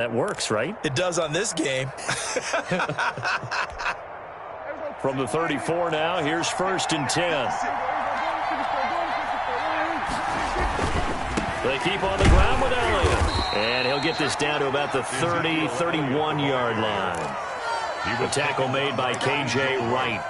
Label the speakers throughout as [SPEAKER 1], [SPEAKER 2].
[SPEAKER 1] That works, right?
[SPEAKER 2] It does on this game.
[SPEAKER 1] From the 34 now, here's 1st and 10. They keep on the ground with Elliott. And he'll get this down to about the 30, 31-yard line. The tackle made by K.J. Wright.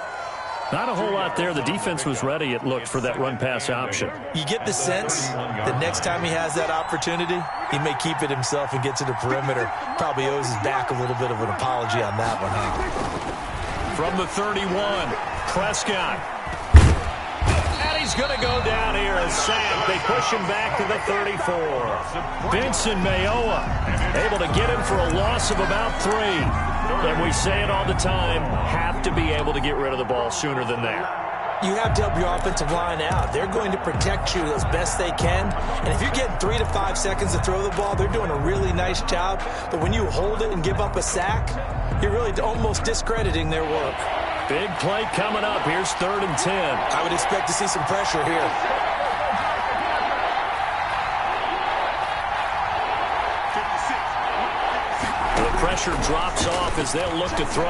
[SPEAKER 1] Not a whole lot there. The defense was ready, it looked, for that run-pass option.
[SPEAKER 2] You get the sense that next time he has that opportunity, he may keep it himself and get to the perimeter. Probably owes his back a little bit of an apology on that one, huh?
[SPEAKER 1] From the 31, Prescott. And he's going to go down here, a sack. They push him back to the 34. Vincent Mayowa able to get him for a loss of about 3. And we say it all the time, have to be able to get rid of the ball sooner than that.
[SPEAKER 2] You have to help your offensive line out. They're going to protect you as best they can. And if you're getting 3 to 5 seconds to throw the ball, they're doing a really nice job. But when you hold it and give up a sack, you're really almost discrediting their work.
[SPEAKER 1] Big play coming up. Here's 3rd and 10.
[SPEAKER 2] I would expect to see some pressure here.
[SPEAKER 1] Pressure drops off as they'll look to throw.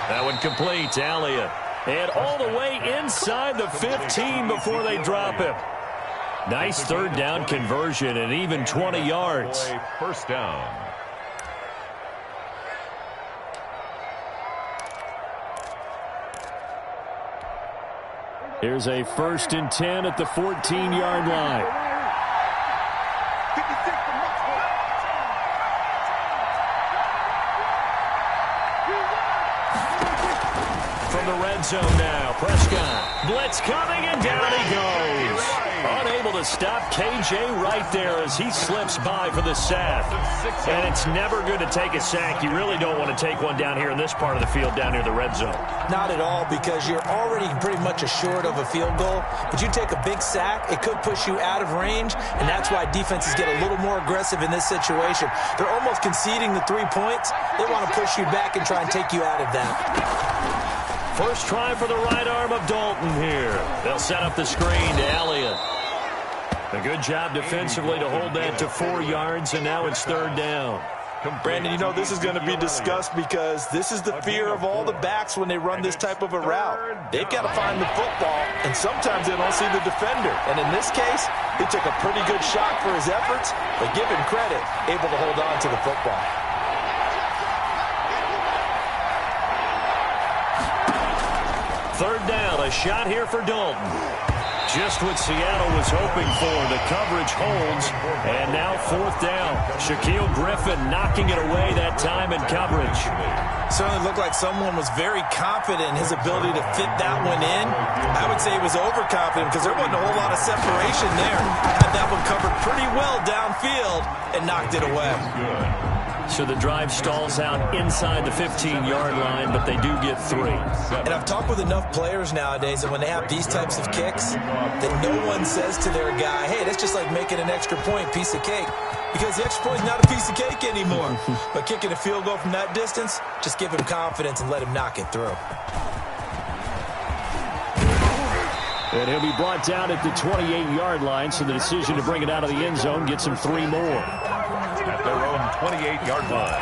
[SPEAKER 1] That one complete to Elliott. And all the way inside the 15 before they drop him. Nice 3rd down conversion and even 20 yards.
[SPEAKER 3] 1st down.
[SPEAKER 1] Here's a 1st and 10 at the 14-yard line. Zone now. Prescott. Blitz coming, and down he goes. Unable to stop K.J. Wright there as he slips by for the sack. And it's never good to take a sack. You really don't want to take one down here in this part of the field, down near the red zone.
[SPEAKER 2] Not at all, because you're already pretty much assured of a field goal. But you take a big sack, it could push you out of range, and that's why defenses get a little more aggressive in this situation. They're almost conceding the 3 points. They want to push you back and try and take you out of that.
[SPEAKER 1] First try for the right arm of Dalton here. They'll set up the screen to Elliott. A good job defensively to hold that to 4 yards, and now it's 3rd down.
[SPEAKER 2] Brandon, you know this is going to be discussed because this is the fear of all the backs when they run this type of a route. They've got to find the football, and sometimes they don't see the defender. And in this case, he took a pretty good shot for his efforts, but give him credit, able to hold on to the football.
[SPEAKER 1] Third down, a shot here for Dalton. Just what Seattle was hoping for. The coverage holds, and now 4th down. Shaquille Griffin knocking it away that time in coverage.
[SPEAKER 2] Certainly looked like someone was very confident in his ability to fit that one in. I would say he was overconfident because there wasn't a whole lot of separation there. Had that one covered pretty well downfield and knocked it away.
[SPEAKER 1] So the drive stalls out inside the 15-yard line, but they do get 3.
[SPEAKER 2] And I've talked with enough players nowadays that when they have these types of kicks, that no one says to their guy, hey, that's just like making an extra point, piece of cake. Because the extra point is not a piece of cake anymore. But kicking a field goal from that distance, just give him confidence and let him knock it through.
[SPEAKER 1] And he'll be brought down at the 28-yard line, so the decision to bring it out of the end zone gets him 3 more.
[SPEAKER 3] At their own 28-yard line.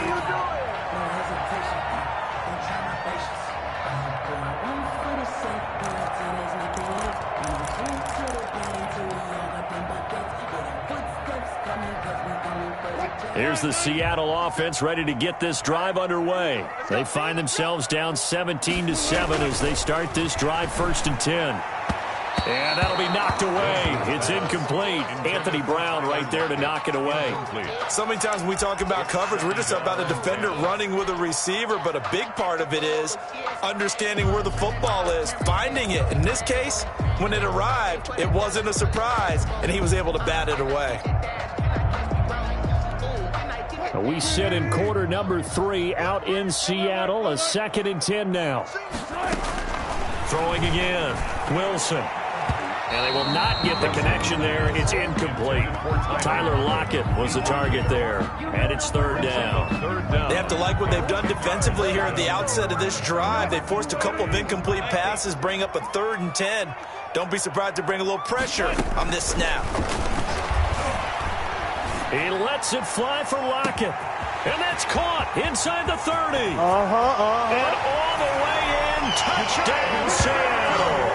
[SPEAKER 1] Here's the Seattle offense ready to get this drive underway. They find themselves down 17-7 as they start this drive, 1st and 10. And that'll be knocked away. It's incomplete. Anthony Brown right there to knock it away.
[SPEAKER 2] So many times when we talk about coverage, we're just about a defender running with a receiver, but a big part of it is understanding where the football is, finding it. In this case, when it arrived, it wasn't a surprise, and he was able to bat it away.
[SPEAKER 1] We sit in quarter number 3 out in Seattle. A 2nd and 10 now. Throwing again. Wilson. And they will not get the connection there. It's incomplete. Tyler Lockett was the target there. And it's 3rd down.
[SPEAKER 2] They have to like what they've done defensively here at the outset of this drive. They forced a couple of incomplete passes, bring up a 3rd and 10. Don't be surprised to bring a little pressure on this snap.
[SPEAKER 1] He lets it fly for Lockett. And that's caught inside the 30. And all the way in. Touchdown, Seattle.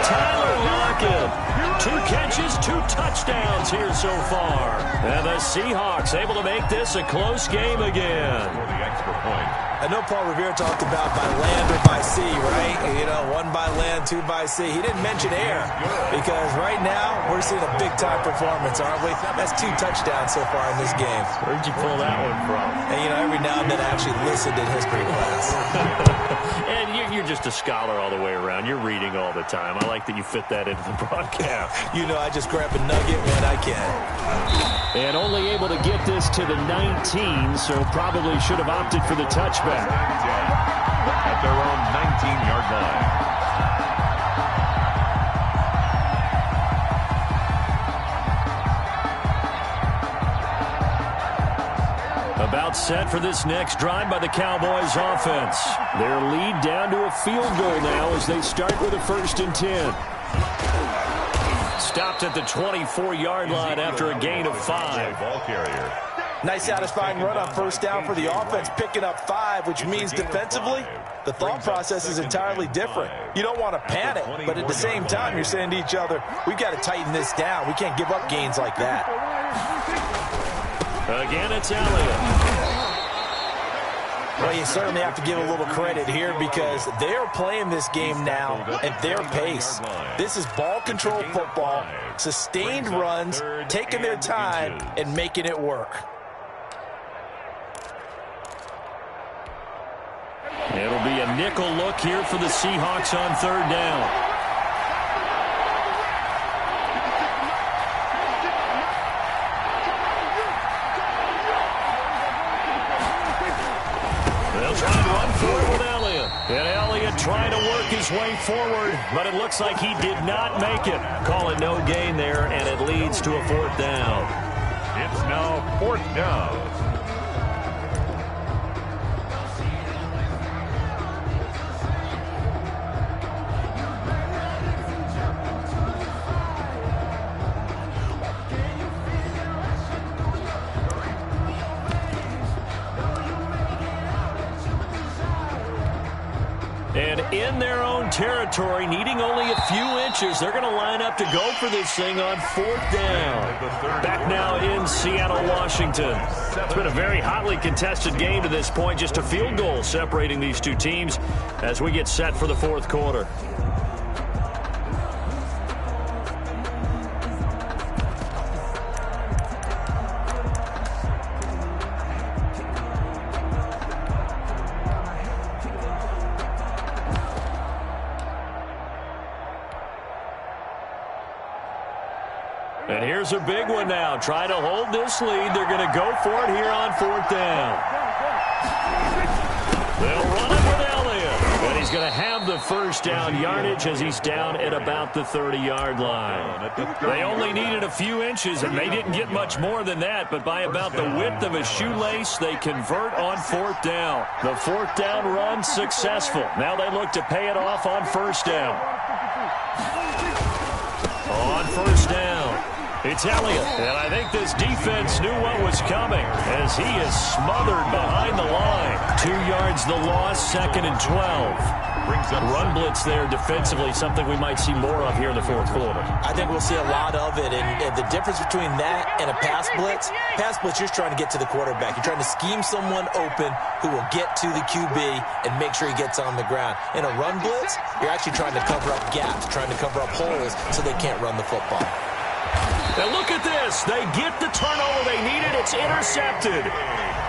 [SPEAKER 1] Tyler Lockett. 2 catches, 2 touchdowns here so far. And the Seahawks able to make this a close game again.
[SPEAKER 3] For the extra point.
[SPEAKER 2] I know Paul Revere talked about by land or by sea, right? You know, 1 by land, 2 by sea. He didn't mention air because right now we're seeing a big-time performance, aren't we? That's 2 touchdowns so far in this game.
[SPEAKER 1] Where'd you pull that one from?
[SPEAKER 2] And, you know, every now and then I actually listened in history class.
[SPEAKER 1] And you're just a scholar all the way around. You're reading all the time. I like that you fit that into the broadcast.
[SPEAKER 2] You know, I just grab a nugget when I can.
[SPEAKER 1] And only able to get this to the 19, so probably should have opted for the touchback.
[SPEAKER 3] At their own 19-yard line.
[SPEAKER 1] About set for this next drive by the Cowboys offense. Their lead down to a field goal now as they start with a 1st and 10. Stopped at the 24-yard line after a gain of 5.
[SPEAKER 3] Ball carrier.
[SPEAKER 2] Nice satisfying run on 1st down for the offense, picking up 5, which means defensively, the thought process is entirely different. You don't want to panic, but at the same time, you're saying to each other, we've got to tighten this down. We can't give up gains like that.
[SPEAKER 1] Again, it's Elliott.
[SPEAKER 2] Well, you certainly have to give a little credit here because they're playing this game now at their pace. This is ball control football, sustained runs, taking their time, and making it work.
[SPEAKER 1] It'll be a nickel look here for the Seahawks on 3rd down. They'll try to run forward with Elliott. And Elliott trying to work his way forward, but it looks like he did not make it. Call it no gain there, and it leads to a 4th down.
[SPEAKER 3] It's now 4th down.
[SPEAKER 1] And in their own territory, needing only a few inches, they're going to line up to go for this thing on 4th down. Back now in Seattle, Washington. It's been a very hotly contested game to this point. Just a field goal separating these 2 teams as we get set for the 4th quarter. And here's a big one now. Trying to hold this lead. They're going to go for it here on 4th down. They'll run it with Elliott. And he's going to have the 1st down yardage as he's down at about the 30-yard line. They only needed a few inches, and they didn't get much more than that. But by about the width of a shoelace, they convert on 4th down. The 4th down run successful. Now they look to pay it off on 1st down. On 1st down. It's Elliott, and I think this defense knew what was coming as he is smothered behind the line. 2 yards the loss, 2nd and 12. Run blitz there defensively, something we might see more of here in the 4th quarter.
[SPEAKER 2] I think we'll see a lot of it, and the difference between that and a pass blitz, you're just trying to get to the quarterback. You're trying to scheme someone open who will get to the QB and make sure he gets on the ground. In a run blitz, you're actually trying to cover up gaps, trying to cover up holes so they can't run the football.
[SPEAKER 1] And look at this. They get the turnover they needed. It's intercepted.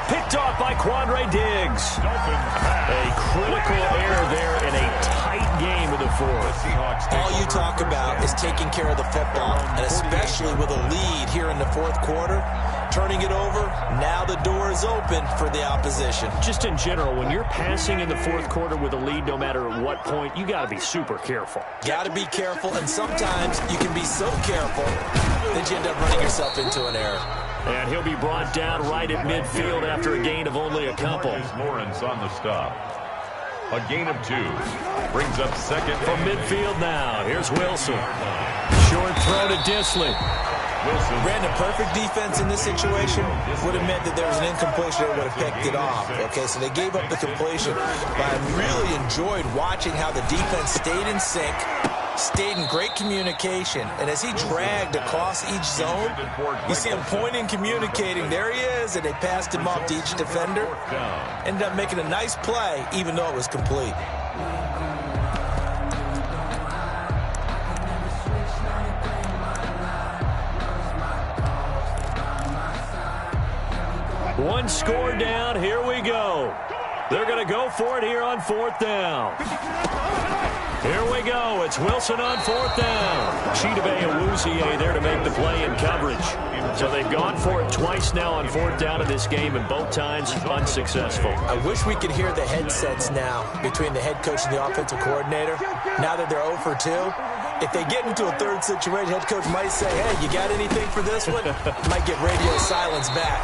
[SPEAKER 1] Picked off by Quandre Diggs. A critical error there in a tight game of the 4th.
[SPEAKER 2] All you talk about is taking care of the football, and especially with a lead here in the 4th quarter, turning it over, now the door is open for the opposition.
[SPEAKER 1] Just in general, when you're passing in the 4th quarter with a lead, no matter at what point, you got to be super careful.
[SPEAKER 2] Got to be careful, and sometimes you can be so careful that you end up running yourself into an error.
[SPEAKER 1] And he'll be brought down right at midfield after a gain of only a couple.
[SPEAKER 3] Lawrence on the stop. A gain of 2. Brings up 2nd.
[SPEAKER 1] From midfield now. Here's Wilson. Short throw to Disley.
[SPEAKER 2] Ran the perfect defense in this situation would have meant that there was an incompletion that would have picked it off. Okay, so they gave up the completion. But I really enjoyed watching how the defense stayed in sync, stayed in great communication, and as he dragged across each zone, you see him pointing, communicating. There he is, and they passed him off to each defender. Ended up making a nice play, even though it was complete.
[SPEAKER 1] One score down. Here we go. They're going to go for it here on 4th down. Here we go. It's Wilson on 4th down. Chidobe Awuzie there to make the play in coverage. So they've gone for it twice now on 4th down in this game, and both times unsuccessful.
[SPEAKER 2] I wish we could hear the headsets now between the head coach and the offensive coordinator. Now that they're 0 for 2, if they get into a third situation, head coach might say, hey, you got anything for this one? Might get radio silence back.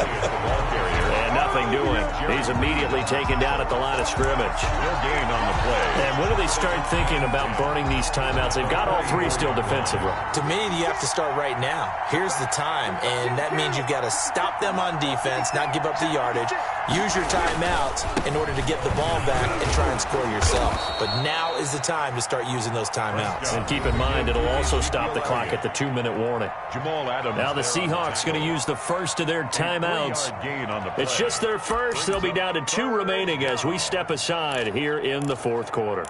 [SPEAKER 1] And nothing doing. He's immediately taken down at the line of scrimmage.
[SPEAKER 3] No gain on the play.
[SPEAKER 1] And when do they start thinking about burning these timeouts? They've got all 3 still defensively.
[SPEAKER 2] To me, you have to start right now. Here's the time, and that means you've got to stop them on defense, not give up the yardage, use your timeouts in order to get the ball back and try and score yourself. But now is the time to start using those timeouts.
[SPEAKER 1] And keep in mind, it'll also stop the clock at the 2-minute warning. Now the Seahawks going to use the first of their timeouts. It's just their first. They'll be down to 2 remaining as we step aside here in the 4th quarter.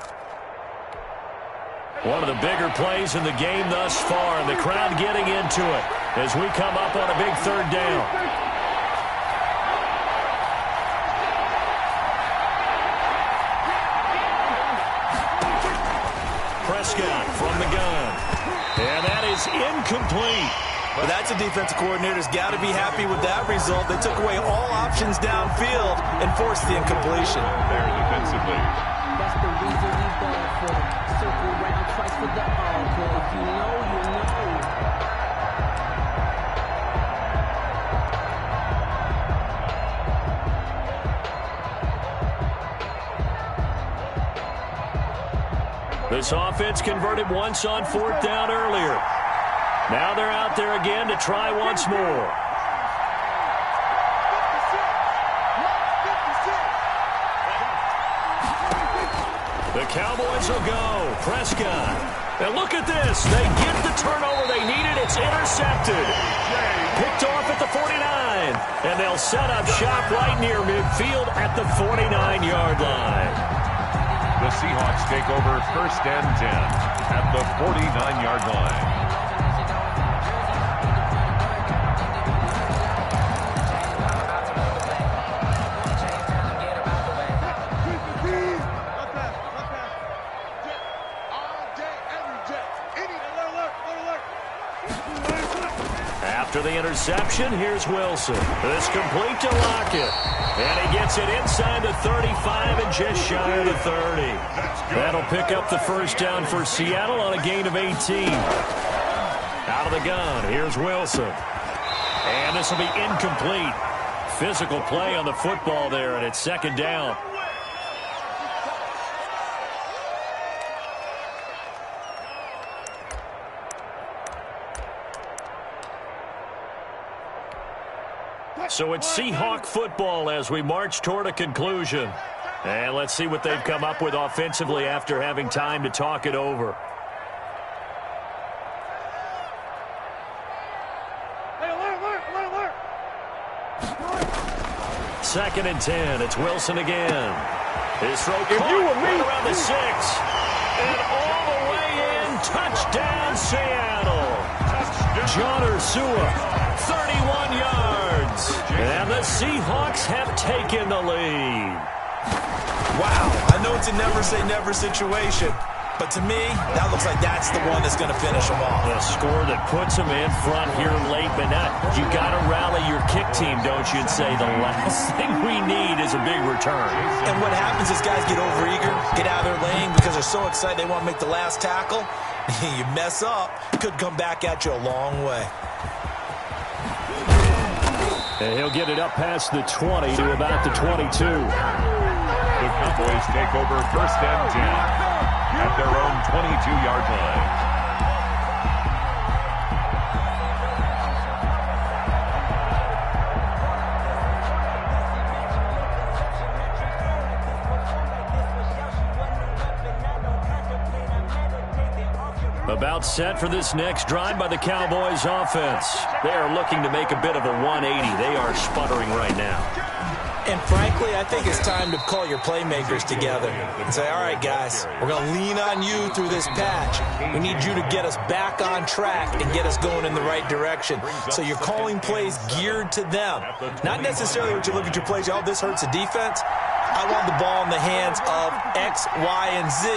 [SPEAKER 1] One of the bigger plays in the game thus far, and the crowd getting into it as we come up on a big 3rd down. Prescott from the gun. And that is incomplete.
[SPEAKER 2] Well, that's a defensive coordinator's got to be happy with that result. They took away all options downfield and forced the incompletion.
[SPEAKER 3] There defensively.
[SPEAKER 4] That's the reason we ball for. Circle around twice for the encore. If you know, you know.
[SPEAKER 1] This offense converted once on 4th down earlier. Now they're out there again to try once more. The Cowboys will go. Prescott. And look at this. They get the turnover they needed. It's intercepted. Picked off at the 49. And they'll set up shop right near midfield at the 49-yard line.
[SPEAKER 3] The Seahawks take over 1st and 10 at the 49-yard line.
[SPEAKER 1] After the interception, here's Wilson. It's complete to Lockett. And he gets it inside the 35 and just shy of the 30. That'll pick up the 1st down for Seattle on a gain of 18. Out of the gun, here's Wilson. And this will be incomplete. Physical play on the football there, and it's 2nd down. So it's Seahawk football as we march toward a conclusion. And let's see what they've come up with offensively after having time to talk it over. Second and 10. It's Wilson again. His throw caught right around the 6. And all the way in. Touchdown, Seattle. John Ursua, 31 yards. And the Seahawks have taken the lead.
[SPEAKER 2] Wow, I know it's a never-say-never situation, but to me, that looks like that's the one that's going to finish them off.
[SPEAKER 1] A score that puts them in front here late, but not. You got to rally your kick team, don't you, and say the last thing we need is a big return.
[SPEAKER 2] And what happens is guys get overeager, get out of their lane because they're so excited they want to make the last tackle. You mess up, could come back at you a long way.
[SPEAKER 1] And he'll get it up past the 20 to about the 22.
[SPEAKER 3] The Cowboys take over 1st and 10 at their own 22-yard line.
[SPEAKER 1] About set for this next drive by the Cowboys offense. They are looking to make a bit of a 180. They are sputtering right now.
[SPEAKER 2] And frankly, I think it's time to call your playmakers together and say, all right, guys, we're going to lean on you through this patch. We need you to get us back on track and get us going in the right direction. So you're calling plays geared to them. Not necessarily what you look at your plays, oh, this hurts the defense. I want the ball in the hands of X, Y, and Z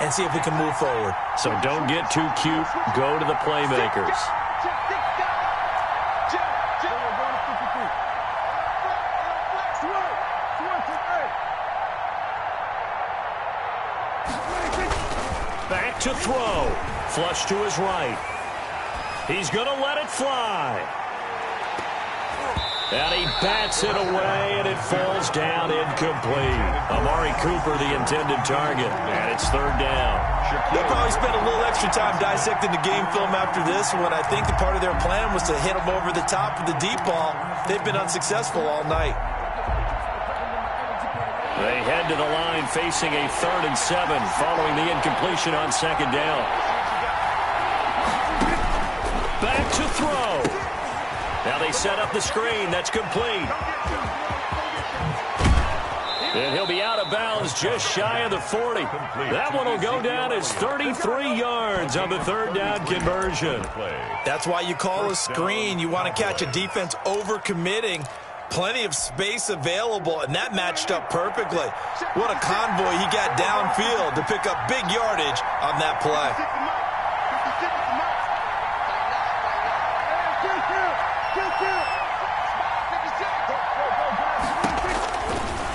[SPEAKER 2] and see if we can move forward.
[SPEAKER 1] So don't get too cute. Go to the playmakers. Back to throw. Flush to his right. He's going to let it fly. And he bats it away, and it falls down incomplete. Amari Cooper, the intended target, and it's third down.
[SPEAKER 2] They'll probably spend a little extra time dissecting the game film after this when I think the part of their plan was to hit them over the top with the deep ball. They've been unsuccessful all night.
[SPEAKER 1] They head to the line facing a 3rd and 7 following the incompletion on second down. Back to throw. Now they set up the screen. That's complete. And he'll be out of bounds just shy of the 40. That one will go down as 33 yards on the 3rd down conversion.
[SPEAKER 2] That's why you call a screen. You want to catch a defense overcommitting. Plenty of space available, and that matched up perfectly. What a convoy he got downfield to pick up big yardage on that play.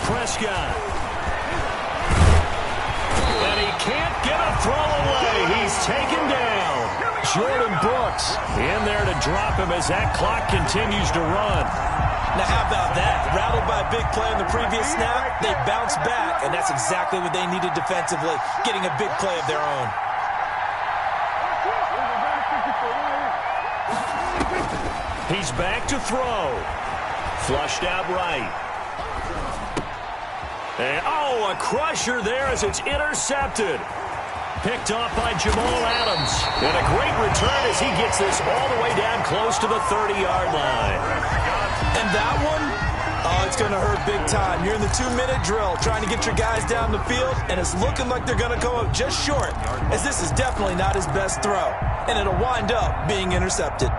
[SPEAKER 1] Prescott. And he can't get a throw away. He's taken down. Jordan Brooks in there to drop him as that clock continues to run.
[SPEAKER 2] Now, how about that? Rattled by a big play on the previous snap, they bounce back, and that's exactly what they needed defensively, getting a big play of their own.
[SPEAKER 1] He's back to throw. Flushed out right. And, oh, a crusher there as it's intercepted. Picked off by Jamal Adams. And a great return as he gets this all the way down close to the 30-yard line.
[SPEAKER 2] And that one, oh, it's going to hurt big time. You're in the 2-minute drill trying to get your guys down the field, and it's looking like they're going to go up just short, as this is definitely not his best throw, and it'll wind up being intercepted.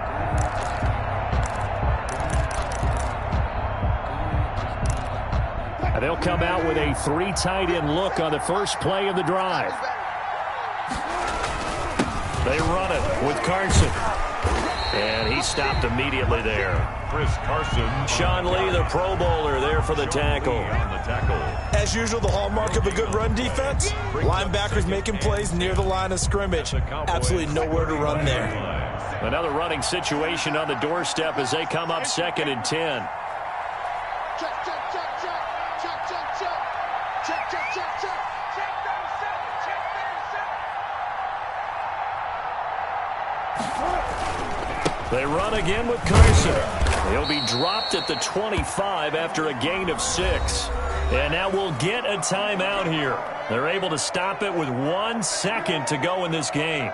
[SPEAKER 1] And they'll come out with a 3 tight end look on the first play of the drive. They run it with Carson. And he stopped immediately there.
[SPEAKER 3] Chris Carson.
[SPEAKER 1] Sean Lee, the Pro Bowler, there for the tackle.
[SPEAKER 2] As usual, the hallmark of a good run defense, linebackers making plays near the line of scrimmage. Absolutely nowhere to run there.
[SPEAKER 1] Another running situation on the doorstep as they come up 2nd and 10. They run again with Carson. He'll be dropped at the 25 after a gain of 6. And now we'll get a timeout here. They're able to stop it with 1 second to go in this game.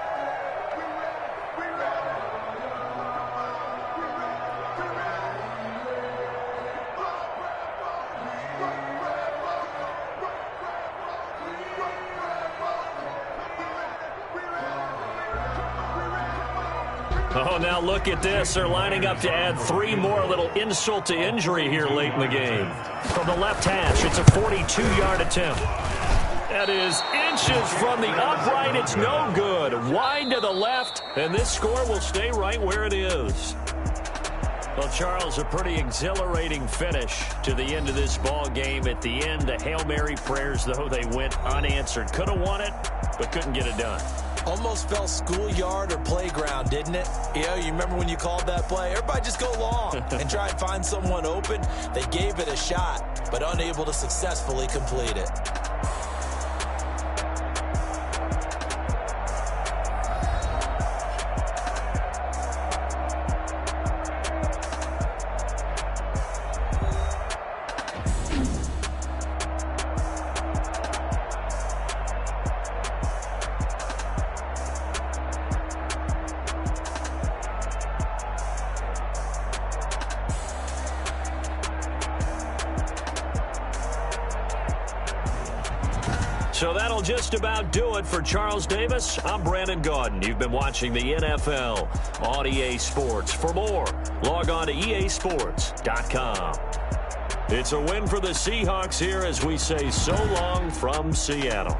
[SPEAKER 1] Oh, now look at this. They're lining up to add 3 more, a little insult to injury here late in the game. From the left hash, it's a 42-yard attempt. That is inches from the upright. It's no good. Wide to the left, and this score will stay right where it is. Well, Charles, a pretty exhilarating finish to the end of this ball game. At the end, the Hail Mary prayers, though, they went unanswered. Could have won it, but couldn't get it done.
[SPEAKER 2] Almost felt schoolyard or playground, didn't it? You remember when you called that play? Everybody just go long and try and find someone open. They gave it a shot, but unable to successfully complete it.
[SPEAKER 1] So that'll just about do it for Charles Davis. I'm Brandon Gaudin. You've been watching the NFL on EA Sports. For more, log on to easports.com. It's a win for the Seahawks here as we say so long from Seattle.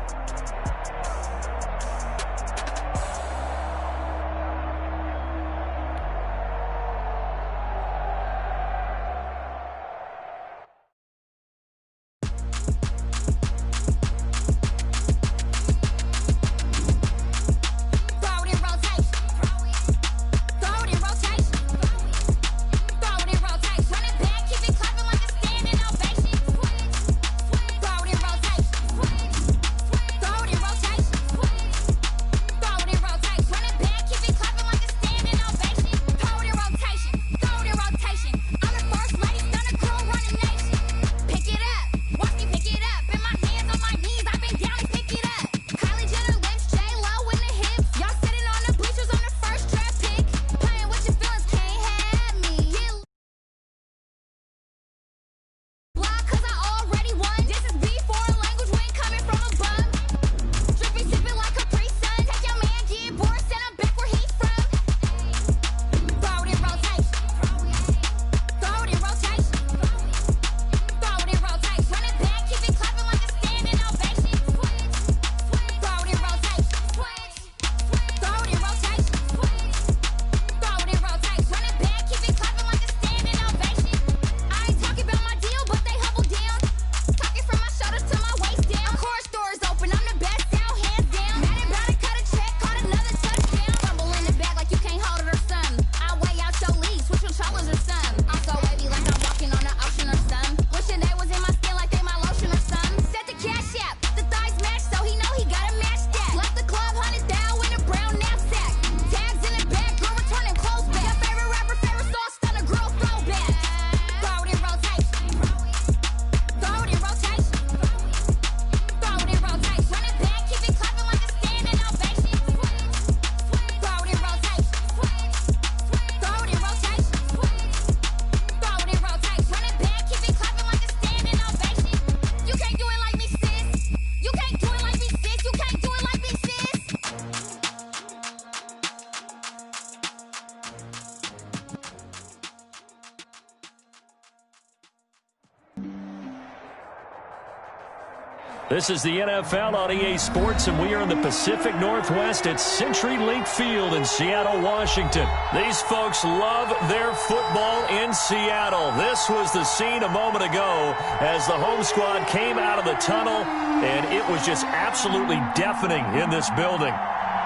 [SPEAKER 1] This is the NFL on EA Sports, and we are in the Pacific Northwest at CenturyLink Field in Seattle, Washington. These folks love their football in Seattle. This was the scene a moment ago as the home squad came out of the tunnel, and it was just absolutely deafening in this building.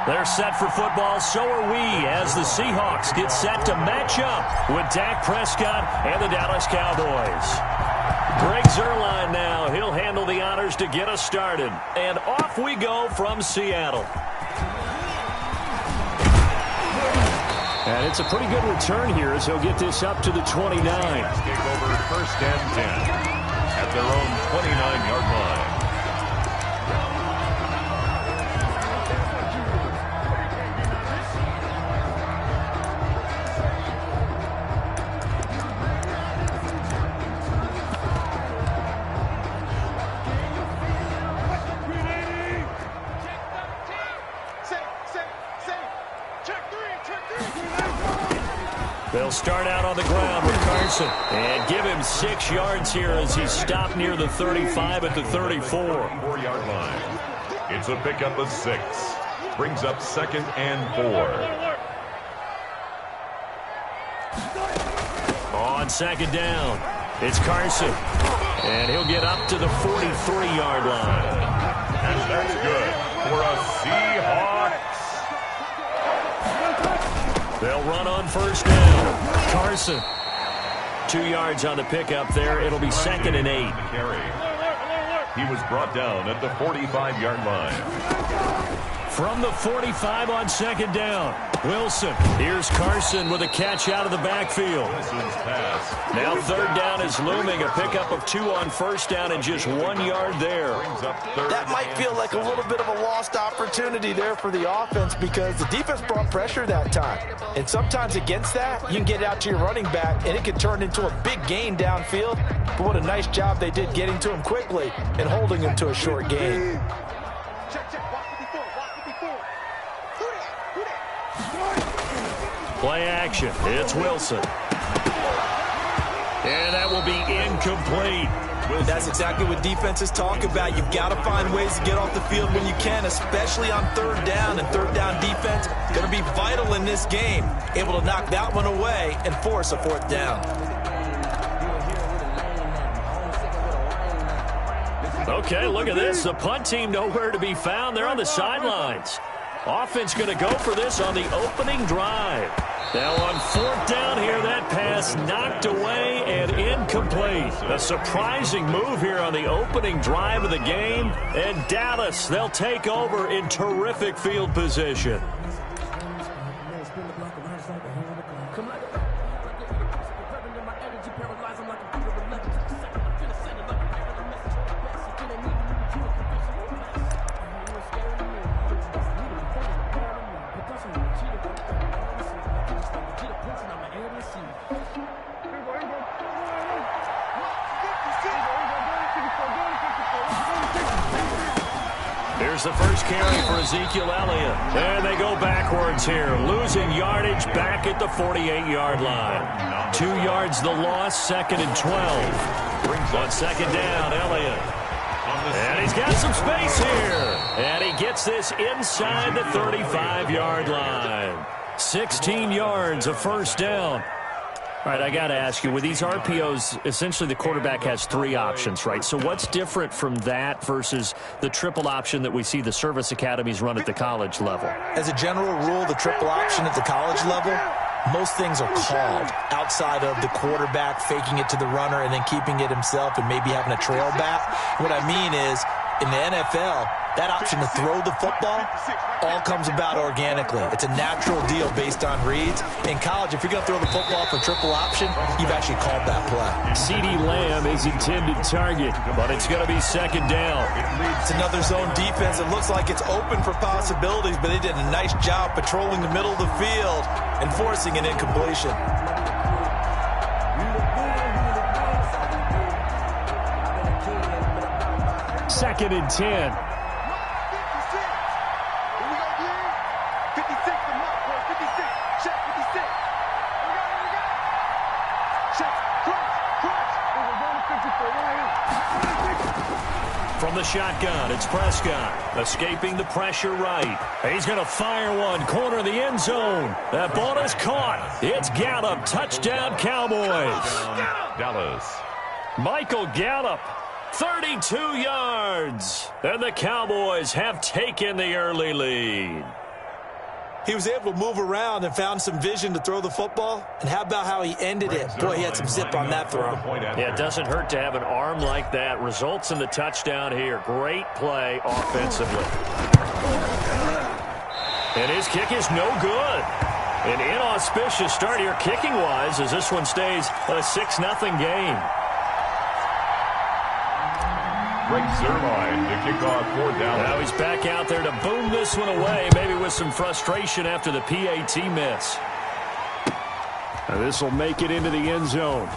[SPEAKER 1] They're set for football, so are we, as the Seahawks get set to match up with Dak Prescott and the Dallas Cowboys. Greg Zuerlein now. He'll handle the honors to get us started. And off we go from Seattle. And it's a pretty good return here as he'll get this up to the 29.
[SPEAKER 3] Take over first and 10 at their own 29-yard line.
[SPEAKER 1] They'll start out on the ground with Carson and give him 6 yards here as he's stopped near the 35 at the 34.
[SPEAKER 3] 4-yard line. It's a pickup of 6. Brings up 2nd and 4.
[SPEAKER 1] On 2nd down, it's Carson. And he'll get up to the 43-yard line.
[SPEAKER 3] And that's good for a Seahawks.
[SPEAKER 1] They'll run on first down. Carson. 2 yards on the pickup there. It'll be 2nd and 8.
[SPEAKER 3] He was brought down at the 45-yard line.
[SPEAKER 1] From the 45 on 2nd down, Wilson. Here's Carson with a catch out of the backfield. Now 3rd down is looming. A pickup of 2 on first down and just 1 yard there.
[SPEAKER 2] That might feel like a little bit of a lost opportunity there for the offense because the defense brought pressure that time. And sometimes against that, you can get out to your running back, and it can turn into a big gain downfield. But what a nice job they did getting to him quickly and holding him to a short gain.
[SPEAKER 1] Play action. It's Wilson. And that will be incomplete.
[SPEAKER 2] That's exactly what defenses talk about. You've got to find ways to get off the field when you can, especially on third down. And third down defense going to be vital in this game. Able to knock that one away and force a fourth down.
[SPEAKER 1] Okay, look at this. The punt team nowhere to be found. They're on the sidelines. Offense going to go for this on the opening drive. Now on fourth down here, that pass knocked away and incomplete. A surprising move here on the opening drive of the game. And Dallas, they'll take over in terrific field position. Here's the first carry for Ezekiel Elliott. And they go backwards here, losing yardage back at the 48-yard line. 2 yards the loss, 2nd and 12. On second down, Elliott. And he's got some space here. And he gets this inside the 35-yard line. 16 yards, a first down. All right, I got to ask you, with these RPOs, essentially the quarterback has 3 options, right? So what's different from that versus the triple option that we see the service academies run at the college level?
[SPEAKER 2] As a general rule, the triple option at the college level, most things are called outside of the quarterback faking it to the runner and then keeping it himself and maybe having a trail back. What I mean is, in the NFL, that option to throw the football all comes about organically. It's a natural deal based on reads. In college, if you're going to throw the football for triple option, you've actually called that play.
[SPEAKER 1] CeeDee Lamb is intended target, but it's going to be second down.
[SPEAKER 2] It's another zone defense. It looks like it's open for possibilities, but they did a nice job patrolling the middle of the field and forcing an incompletion.
[SPEAKER 1] Second and 10. From the shotgun, it's Prescott, escaping the pressure right. He's going to fire one, corner of the end zone. That ball is caught. It's Gallup, touchdown Cowboys.
[SPEAKER 3] Dallas.
[SPEAKER 1] Michael Gallup, 32 yards. And the Cowboys have taken the early lead.
[SPEAKER 2] He was able to move around and found some vision to throw the football. And how about how he ended it? Boy, he had some zip on that throw.
[SPEAKER 1] Yeah, it doesn't hurt to have an arm like that. Results in the touchdown here. Great play offensively. And his kick is no good. An inauspicious start here kicking-wise as this one stays a 6-0 game.
[SPEAKER 3] Greg Zuerlein to kick off for Dallas.
[SPEAKER 1] Now he's back out there to boom this one away, maybe with some frustration after the PAT miss. Now this will make it into the end zone.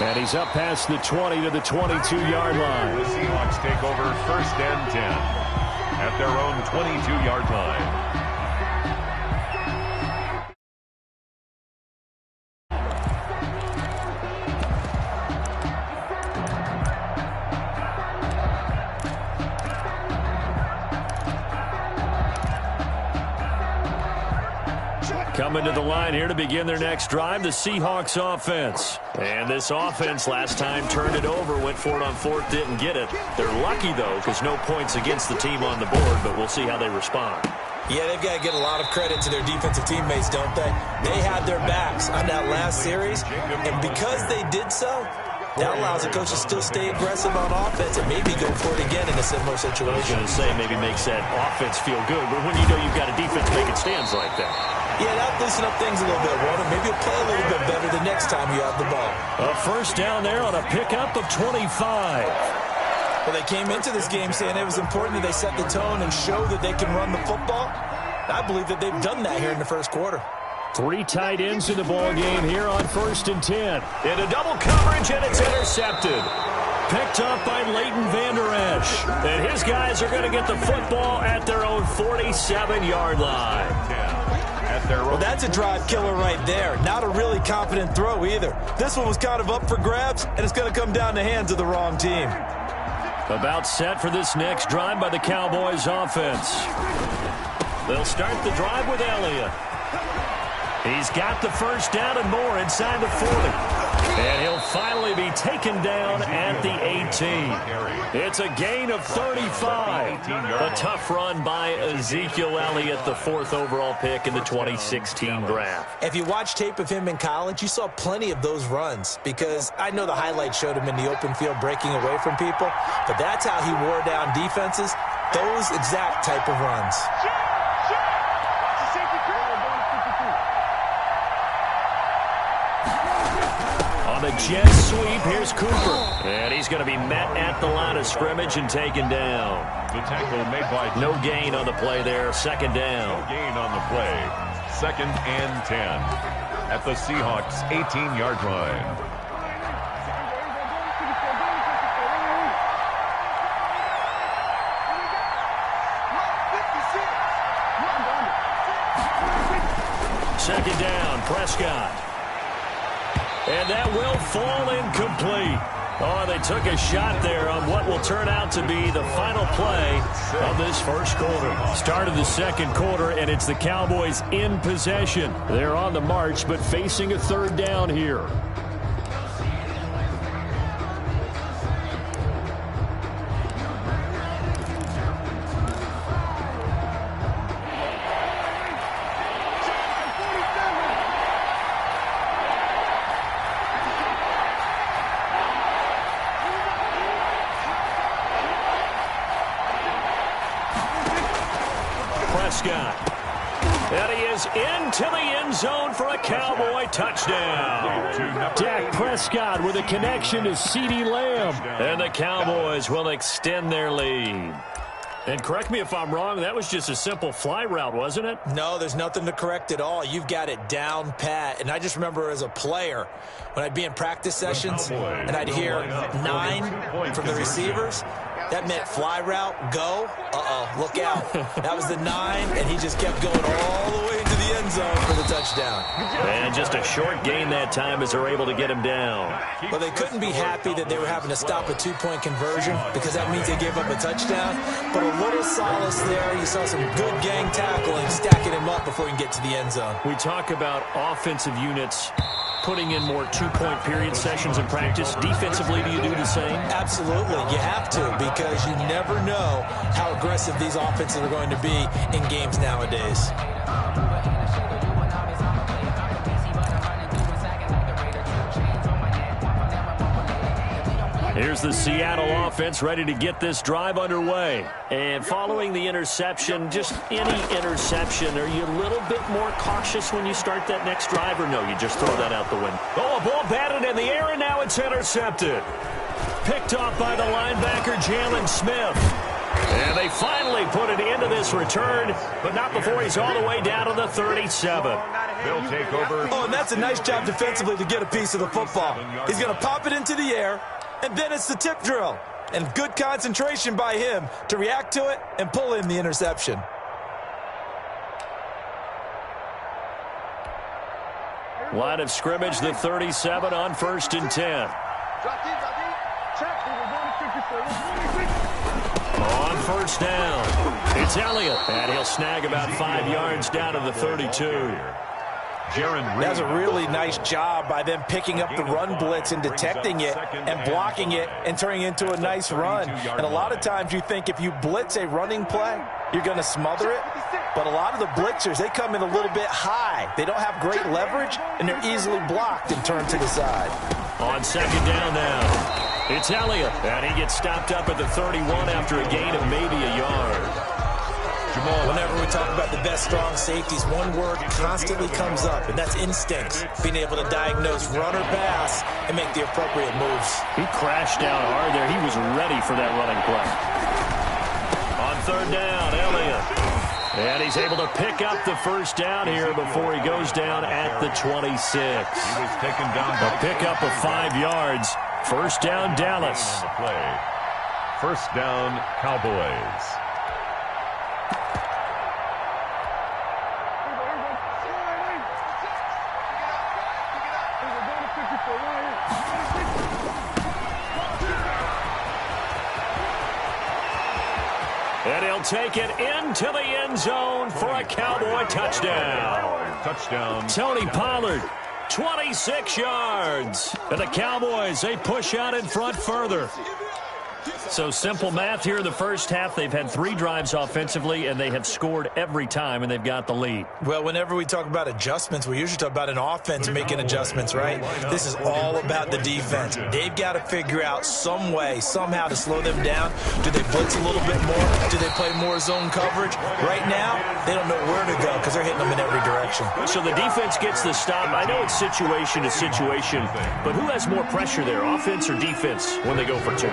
[SPEAKER 1] And he's up past the 20 to the 22-yard line.
[SPEAKER 3] The Seahawks take over 1st and 10 at their own 22-yard line.
[SPEAKER 1] Coming to the line here to begin their next drive, the Seahawks offense. And this offense last time turned it over, went for it on 4th, didn't get it. They're lucky, though, because no points against the team on the board, but we'll see how they respond.
[SPEAKER 2] Yeah, they've got to get a lot of credit to their defensive teammates, don't they? They had their backs on that last series, and because they did so, that allows the coach to still stay aggressive on offense and maybe go for it again in a similar situation.
[SPEAKER 1] I was going to say maybe makes that offense feel good, but when you know you've got a defense making stands like that.
[SPEAKER 2] Yeah, that'll loosen up things a little bit, Warner. Maybe you'll play a little bit better the next time you have the ball.
[SPEAKER 1] A first down there on a pickup of 25.
[SPEAKER 2] Well, they came into this game saying it was important that they set the tone and show that they can run the football. I believe that they've done that here in the first quarter.
[SPEAKER 1] 3 tight ends in the ball game here on 1st and 10. Into double coverage, and it's intercepted. Picked up by Leighton Vander Esch. And his guys are going to get the football at their own 47-yard line.
[SPEAKER 3] their
[SPEAKER 2] Well, that's a drive killer right there. Not a really confident throw either. This one was kind of up for grabs, and it's going to come down the hands of the wrong team.
[SPEAKER 1] About set for this next drive by the Cowboys offense. They'll start the drive with Elliott. He's got the first down and more inside the 40. And he'll finally be taken down at the 18. It's a gain of 35. A tough run by Ezekiel Elliott, the 4th overall pick in the 2016 draft.
[SPEAKER 2] If you watch tape of him in college, you saw plenty of those runs because I know the highlights showed him in the open field breaking away from people, but that's how he wore down defenses, those exact type of runs.
[SPEAKER 1] On the jet sweep, here's Cooper. And he's going to be met at the line of scrimmage and taken down.
[SPEAKER 3] The tackle made by...
[SPEAKER 1] No gain on the play there. Second down.
[SPEAKER 3] No gain on the play. 2nd and 10 at the Seahawks' 18-yard line.
[SPEAKER 1] Second down, Prescott. And that will fall incomplete. Oh, they took a shot there on what will turn out to be the final play of this first quarter. Start of the second quarter, and it's the Cowboys in possession. They're on the march, but facing a 3rd down here. Prescott. And he is into the end zone for a Cowboy touchdown. Dak Prescott with a connection to CeeDee Lamb. And the Cowboys will extend their lead. And correct me if I'm wrong, that was just a simple fly route, wasn't it?
[SPEAKER 2] No, there's nothing to correct at all. You've got it down pat. And I just remember as a player, when I'd be in practice sessions and I'd hear 9 from the receivers, that meant fly route, go. Look out. That was the 9, and he just kept going all the way into the end zone for the touchdown.
[SPEAKER 1] And just a short gain that time as they're able to get him down.
[SPEAKER 2] Well, they couldn't be happy that they were having to stop a 2-point conversion because that means they gave up a touchdown. But a little solace there. You saw some good gang tackling, stacking him up before he can get to the end zone.
[SPEAKER 1] We talk about offensive units putting in more 2-point period sessions in practice. Defensively, do you do the same?
[SPEAKER 2] Absolutely. You have to because you never know how aggressive these offenses are going to be in games nowadays.
[SPEAKER 1] Here's the Seattle offense ready to get this drive underway. And following the interception, just any interception, are you a little bit more cautious when you start that next drive, or no, you just throw that out the window? Oh, a ball batted in the air, and now it's intercepted. Picked off by the linebacker, Jalen Smith. And they finally put an end to this return, but not before he's all the way down to the 37.
[SPEAKER 3] They'll take over.
[SPEAKER 2] Oh, and that's a nice job defensively to get a piece of the football. He's going to pop it into the air, and then it's the tip drill. And good concentration by him to react to it and pull in the interception.
[SPEAKER 1] Line of scrimmage, the 37 on 1st and 10. On 1st down, it's Elliott, and he'll snag about 5 yards down to the 32.
[SPEAKER 2] That's a really nice job by them picking up the run blitz and detecting it and blocking it and turning it into a nice run. And a lot of times you think if you blitz a running play, you're going to smother it. But a lot of the blitzers, they come in a little bit high. They don't have great leverage, and they're easily blocked and turned to the side.
[SPEAKER 1] On 2nd down now, it's Elliott, and he gets stopped up at the 31 after a gain of maybe a yard.
[SPEAKER 2] Whenever we talk about the best strong safeties, one word constantly comes up, and that's instincts. Being able to diagnose run or pass and make the appropriate moves.
[SPEAKER 1] He crashed down hard there. He was ready for that running play. On 3rd down, Elliott. And he's able to pick up the 1st down here before he goes down at the 26.
[SPEAKER 3] He was taken down.
[SPEAKER 1] A pickup of 5 yards. 1st down, Dallas.
[SPEAKER 3] 1st down, Cowboys.
[SPEAKER 1] And he'll take it into the end zone for a Cowboy touchdown.
[SPEAKER 3] Touchdown.
[SPEAKER 1] Tony Pollard, 26 yards. And the Cowboys, they push out in front further. So simple math here in the first half. They've had 3 drives offensively, and they have scored every time, and they've got the lead.
[SPEAKER 2] Well, whenever we talk about adjustments, we usually talk about an offense making adjustments, right? This is all about the defense. They've got to figure out some way, somehow to slow them down. Do they blitz a little bit more? Do they play more zone coverage? Right now, they don't know where to go because they're hitting them in every direction.
[SPEAKER 1] So the defense gets the stop. I know it's situation to situation, but who has more pressure there, offense or defense, when they go for 2?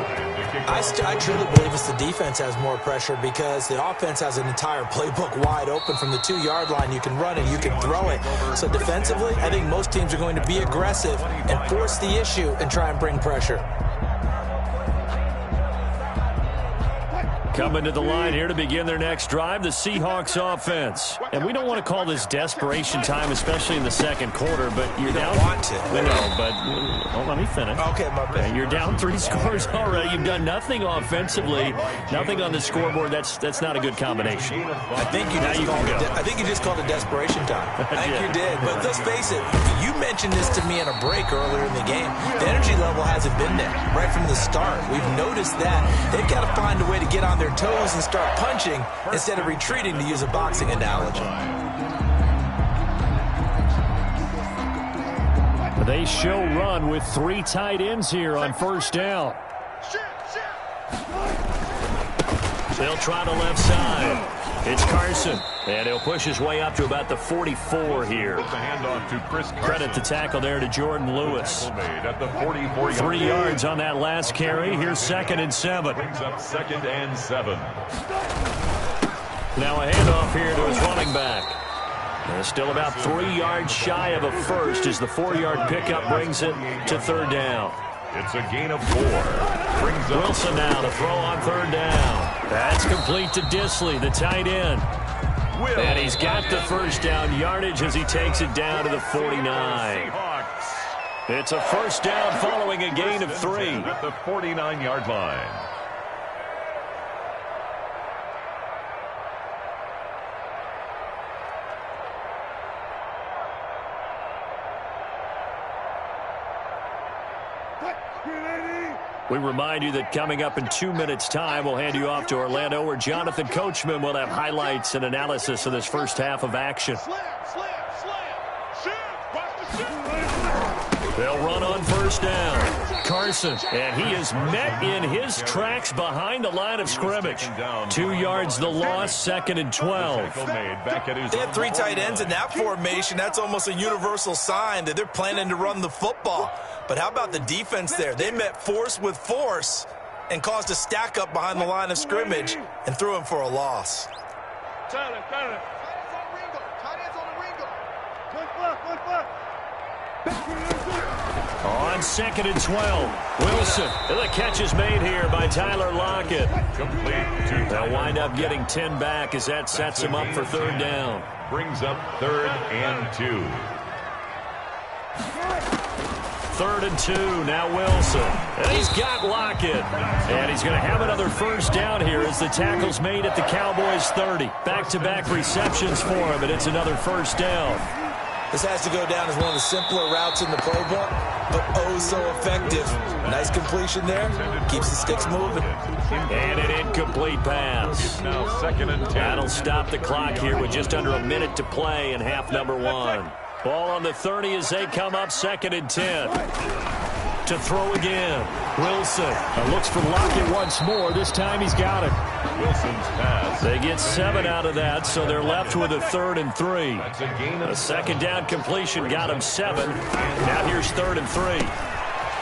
[SPEAKER 2] I truly believe it's the defense has more pressure because the offense has an entire playbook wide open from the 2-yard line. You can run it, you can throw it. So defensively, I think most teams are going to be aggressive and force the issue and try and bring pressure.
[SPEAKER 1] Coming to the line here to begin their next drive, the Seahawks offense. And we don't want to call this desperation time, especially in the second quarter, but you're down.
[SPEAKER 2] You don't want to.
[SPEAKER 1] No, but let me finish.
[SPEAKER 2] Okay, my bad.
[SPEAKER 1] You're down 3 scores already. You've done nothing offensively, nothing on the scoreboard. That's not a good combination.
[SPEAKER 2] I think you just called it desperation time. I think you did. But let's face it, you mentioned this to me in a break earlier in the game. The energy level hasn't been there right from the start. We've noticed that. They've got to find a way to get on their toes and start punching instead of retreating, to use a boxing analogy.
[SPEAKER 1] They show run with 3 tight ends here on first down. They'll try the left side. It's Carson, and he'll push his way up to about the 44 here.
[SPEAKER 3] The handoff to Chris Carson.
[SPEAKER 1] Credit the tackle there to Jordan Lewis.
[SPEAKER 3] At the 44
[SPEAKER 1] 3 yards on that last carry. Here's 2nd and 7.
[SPEAKER 3] Brings up 2nd and 7.
[SPEAKER 1] Now a handoff here to his running back. They're still about 3 yards shy of a first as the 4-yard pickup brings it to 3rd down.
[SPEAKER 3] It's a gain of 4. Brings up
[SPEAKER 1] Wilson now to throw on 3rd down. That's complete to Disley, the tight end. And he's got the first down yardage as he takes it down to the 49. It's a first down following a gain of 3.
[SPEAKER 3] At the 49-yard line.
[SPEAKER 1] We remind you that coming up in 2 minutes' time, we'll hand you off to Orlando, where Jonathan Coachman will have highlights and analysis of this first half of action. They'll run on first down. Carson, and he is met in his tracks behind the line of scrimmage. 2 yards the loss, 2nd and 12.
[SPEAKER 2] They have 3 tight ends in that formation. That's almost a universal sign that they're planning to run the football. But how about the defense there? They met force with force and caused a stack up behind the line of scrimmage and threw him for a loss.
[SPEAKER 1] On 2nd and 12, Wilson. The catch is made here by Tyler Lockett. They'll wind up getting 10 back as that sets him up for 3rd down.
[SPEAKER 3] Brings up 3rd and 2.
[SPEAKER 1] 3rd and 2, now Wilson. And he's got Lockett. And he's going to have another first down here as the tackle's made at the Cowboys' 30. Back-to-back receptions for him, and it's another first down.
[SPEAKER 2] This has to go down as one of the simpler routes in the playbook, but oh so effective. Nice completion there. Keeps the sticks moving.
[SPEAKER 1] And an incomplete pass.
[SPEAKER 3] Now 2nd and 10.
[SPEAKER 1] That'll stop the clock here with just under a minute to play in half number 1. Ball on the 30 as they come up 2nd and 10. To throw again. Wilson looks for Lockett once more. This time he's got it.
[SPEAKER 3] Wilson's pass.
[SPEAKER 1] They get 7 out of that, so they're left with a 3rd and 3.
[SPEAKER 3] That's a gain of
[SPEAKER 1] A 2nd down completion got him 7. Now here's 3rd and 3.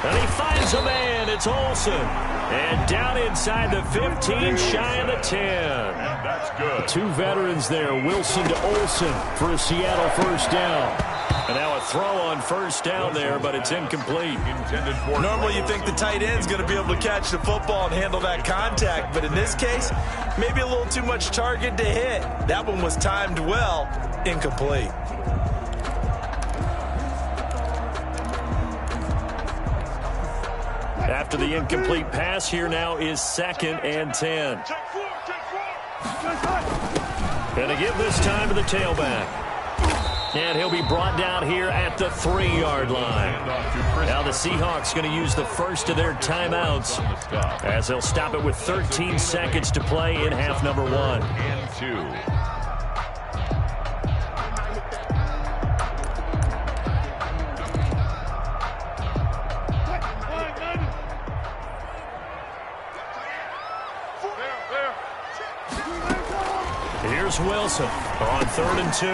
[SPEAKER 1] And he finds a man. It's Olsen. And down inside the 15, shy of the 10.
[SPEAKER 3] That's good.
[SPEAKER 1] 2 veterans there, Wilson to Olsen for a Seattle first down. And now a throw on first down there, but it's incomplete.
[SPEAKER 2] Normally you think the tight end's going to be able to catch the football and handle that contact, but in this case, maybe a little too much target to hit. That one was timed well, incomplete.
[SPEAKER 1] After the incomplete pass, here now is 2nd and 10. Going to give this time to the tailback. And he'll be brought down here at the 3-yard line. Now the Seahawks going to use the first of their timeouts as they'll stop it with 13 seconds to play in half number 1.
[SPEAKER 3] And 2.
[SPEAKER 1] Here's Wilson on 3rd and 2.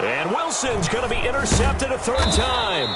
[SPEAKER 1] And Wilson's going to be intercepted a 3rd time.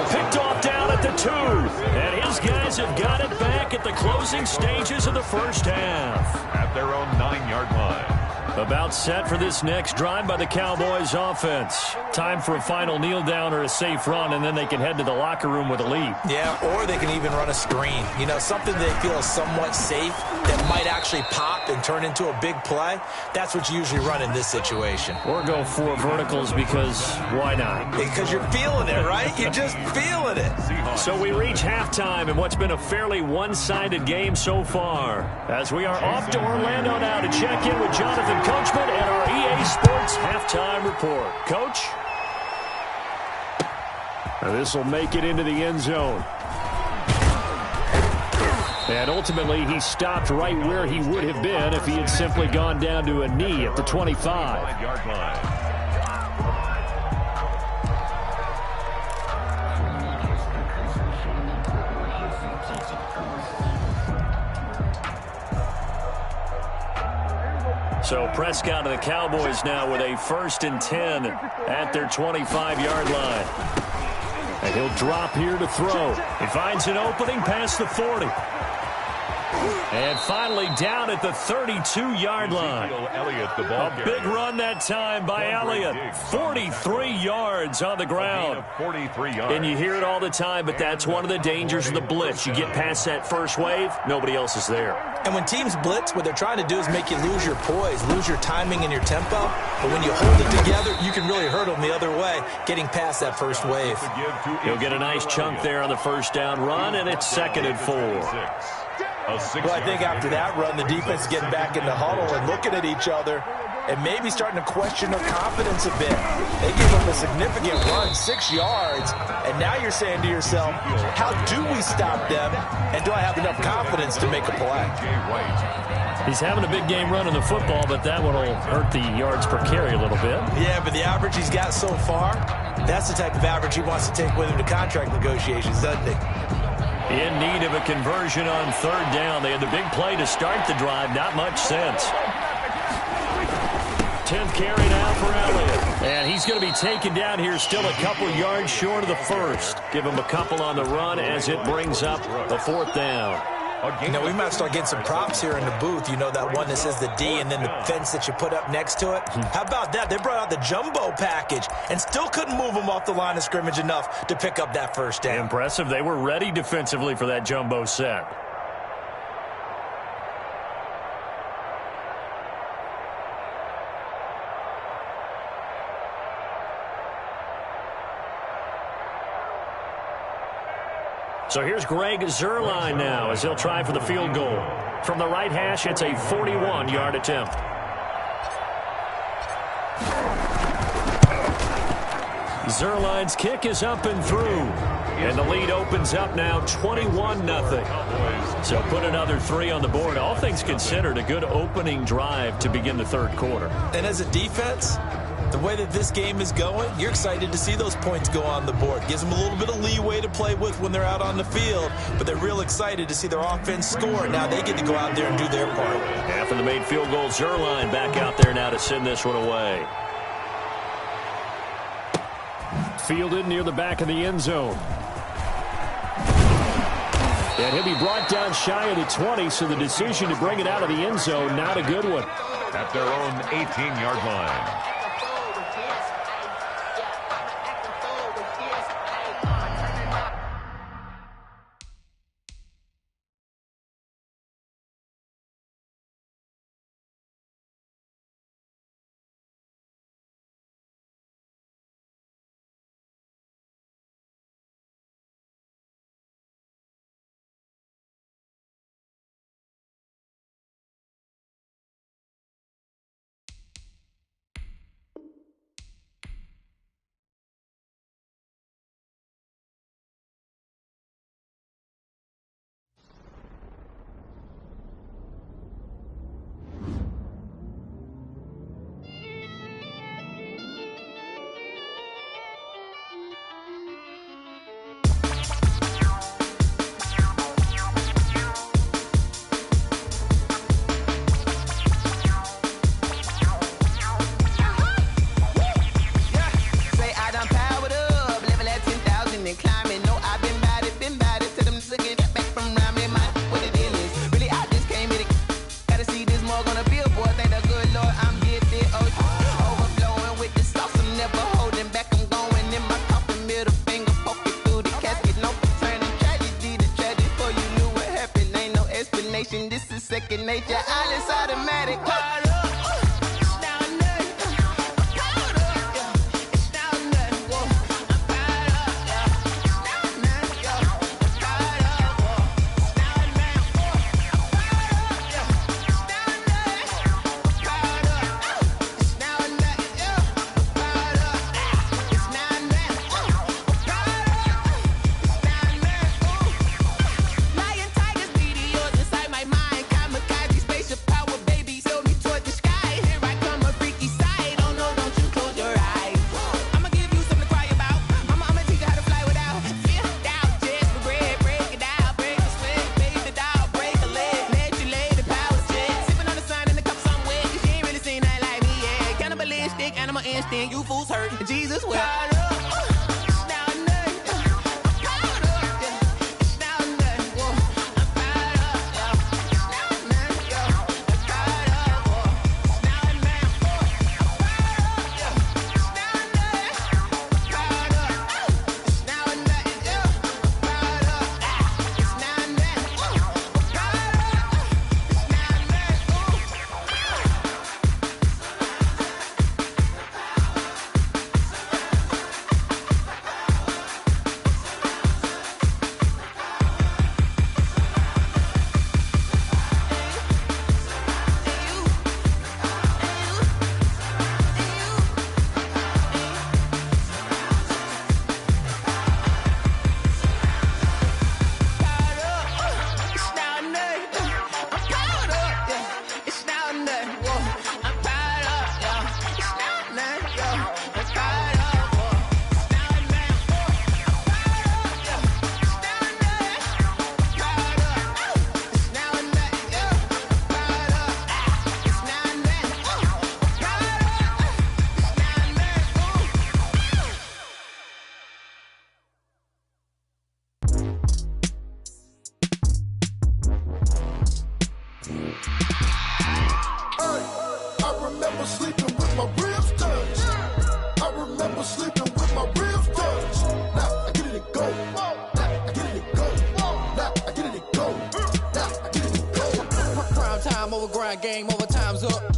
[SPEAKER 1] Picked off down at the 2. And his guys have got it back at the closing stages of the first half.
[SPEAKER 3] At their own 9-yard line.
[SPEAKER 1] About set for this next drive by the Cowboys offense. Time for a final kneel down or a safe run, and then they can head to the locker room with a lead.
[SPEAKER 2] Yeah, or they can even run a screen. You know, something they feel is somewhat safe that might actually pop and turn into a big play. That's what you usually run in this situation.
[SPEAKER 1] Or go 4 verticals because why not?
[SPEAKER 2] Because you're feeling it, right? You're just feeling it.
[SPEAKER 1] So we reach halftime in what's been a fairly one-sided game so far. As we are off to Orlando now to check in with Jonathan Coachman and our EA Sports halftime report. Coach? This will make it into the end zone. And ultimately, he stopped right where he would have been if he had simply gone down to a knee at the 25.
[SPEAKER 3] 5-yard line.
[SPEAKER 1] So Prescott and the Cowboys now with a 1st and 10 at their 25-yard line. And he'll drop here to throw. He finds an opening past the 40. And finally down at the 32-yard line. A big run that time by Elliott. 43 yards on the ground.
[SPEAKER 3] 43 yards.
[SPEAKER 1] And you hear it all the time, but that's one of the dangers of the blitz. You get past that first wave, nobody else is there.
[SPEAKER 2] And when teams blitz, what they're trying to do is make you lose your poise, lose your timing and your tempo. But when you hold it together, you can really hurt them the other way, getting past that first wave.
[SPEAKER 1] He'll get a nice chunk there on the first down run, and it's 2nd and 4.
[SPEAKER 2] Well, I think after that run, the defense is getting back in the huddle and looking at each other and maybe starting to question their confidence a bit. They gave up a significant run, 6 yards, and now you're saying to yourself, how do we stop them, and do I have enough confidence to make a play?
[SPEAKER 1] He's having a big game running the football, but that one will hurt the yards per carry a little bit.
[SPEAKER 2] Yeah, but the average he's got so far, that's the type of average he wants to take with him to contract negotiations, doesn't he?
[SPEAKER 1] In need of a conversion on 3rd down. They had the big play to start the drive. Not much sense. 10th carry now for Elliott. And he's going to be taken down here still a couple yards short of the first. Give him a couple on the run as it brings up a 4th down.
[SPEAKER 2] You know, we might start getting some props here in the booth. You know, that one that says the D and then the fence that you put up next to it. How about that? They brought out the jumbo package and still couldn't move them off the line of scrimmage enough to pick up that first down.
[SPEAKER 1] Impressive. They were ready defensively for that jumbo set. So here's Greg Zuerlein now as he'll try for the field goal. From the right hash, it's a 41-yard attempt. Zuerlein's kick is up and through. And the lead opens up now 21-0. So put another 3 on the board. All things considered, a good opening drive to begin the 3rd quarter.
[SPEAKER 2] And as a defense, the way that this game is going, you're excited to see those points go on the board. Gives them a little bit of leeway to play with when they're out on the field, but they're real excited to see their offense score. Now they get to go out there and do their part.
[SPEAKER 1] After the made field goal, Zuerlein back out there now to send this one away. Fielded near the back of the end zone. And he'll be brought down shy of the 20, so the decision to bring it out of the end zone, not a good one.
[SPEAKER 3] At their own 18-yard line.
[SPEAKER 5] station. This is second nature. All is automatic. Caught up. You fools hurt. Jesus will. Game over, time's up.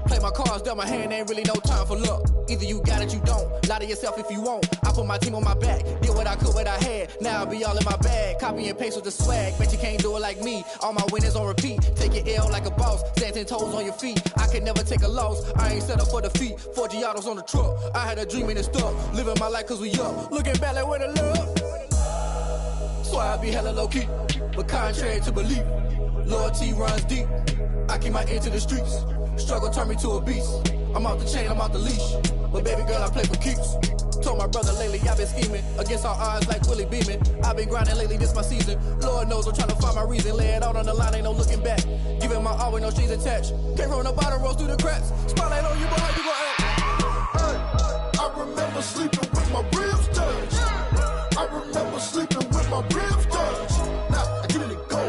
[SPEAKER 5] Play my cards, dealt my hand, ain't really no time for luck. Either you got it, you don't. Lie to yourself if you won't. I put my team on my back, did what I could, what I had. Now I be all in my bag, copy and paste with the swag. Bet you can't do it like me. All my winners on repeat. Take your L like a boss, stand 10 toes on your feet. I can never take a loss, I ain't set up for defeat. 4 Giottos on the truck, I had a dream and it's stuck. Living my life cause we up, looking back like where the love. So I be hella low key, but contrary to belief, loyalty runs deep. I keep my ear to the streets. Struggle turned me to a beast. I'm out the chain, I'm out the leash. But baby girl, I play for keeps. Told my brother lately, I've been scheming against all odds like Willie Beeman. I've been grinding lately, this my season. Lord knows I'm trying to find my reason. Lay it out on the line, ain't no looking back. Giving my all with no strings attached. Can't roll no bottom, rolls through the cracks. Spotlight on you, but how you gon' act?
[SPEAKER 6] I remember sleeping with my ribs touched. I remember sleeping with my ribs touched. Now I get it go.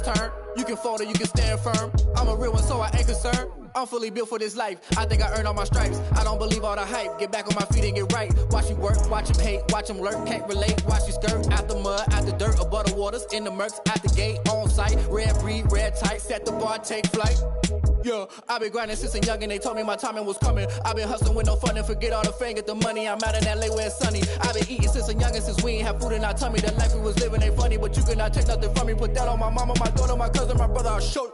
[SPEAKER 5] Turn. You can fold or you can stand firm. I'm a real one, so I ain't concerned. I'm fully built for this life. I think I earned all my stripes. I don't believe all the hype. Get back on my feet and get right. Watch you work, watch him hate, watch him lurk. Can't relate, watch you skirt. Out the mud, out the dirt, above the waters, in the murks, out the gate, on site. Red breed, red tight, set the bar, take flight. Yeah, I been grinding since a young and they told me my timing was coming. I been hustling with no fun and forget all the fame, get the money. I'm out in LA where it's sunny. I been eating since a young and since we ain't have food in our tummy. The life we was living ain't funny, but you cannot take nothing from me. Put that on my mama, my daughter, my cousin, my brother, I'll show you.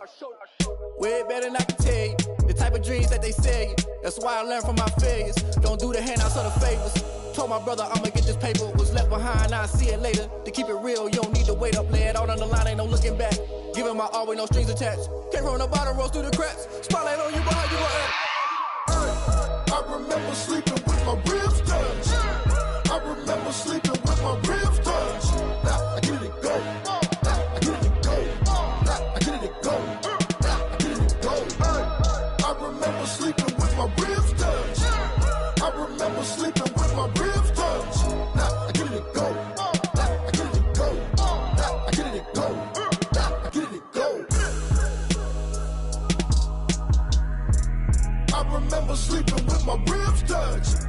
[SPEAKER 5] Way better than I can tell you. The type of dreams that they sell you. That's why I learned from my failures. Don't do the handouts or the favors. Told my brother I'ma get this paper. Was left behind, I'll see it later. To keep it real, you don't need to wait up. Lay it out on the line, ain't no looking back. Giving my all with no strings attached. Can't roll no bottom, rolls through the cracks. Spotlight on you, but how you gon' act?
[SPEAKER 6] I remember sleeping with my ribs touched. I remember sleeping with my ribs touched. Now I get it go. Now I get it go. Now I get it go. Now I get it go. I remember sleeping with my ribs touched. I remember sleeping with my ribs touched. Now I get it go. Now I get it go. Now I get it go. Now I get it go. I remember sleeping with my ribs touched.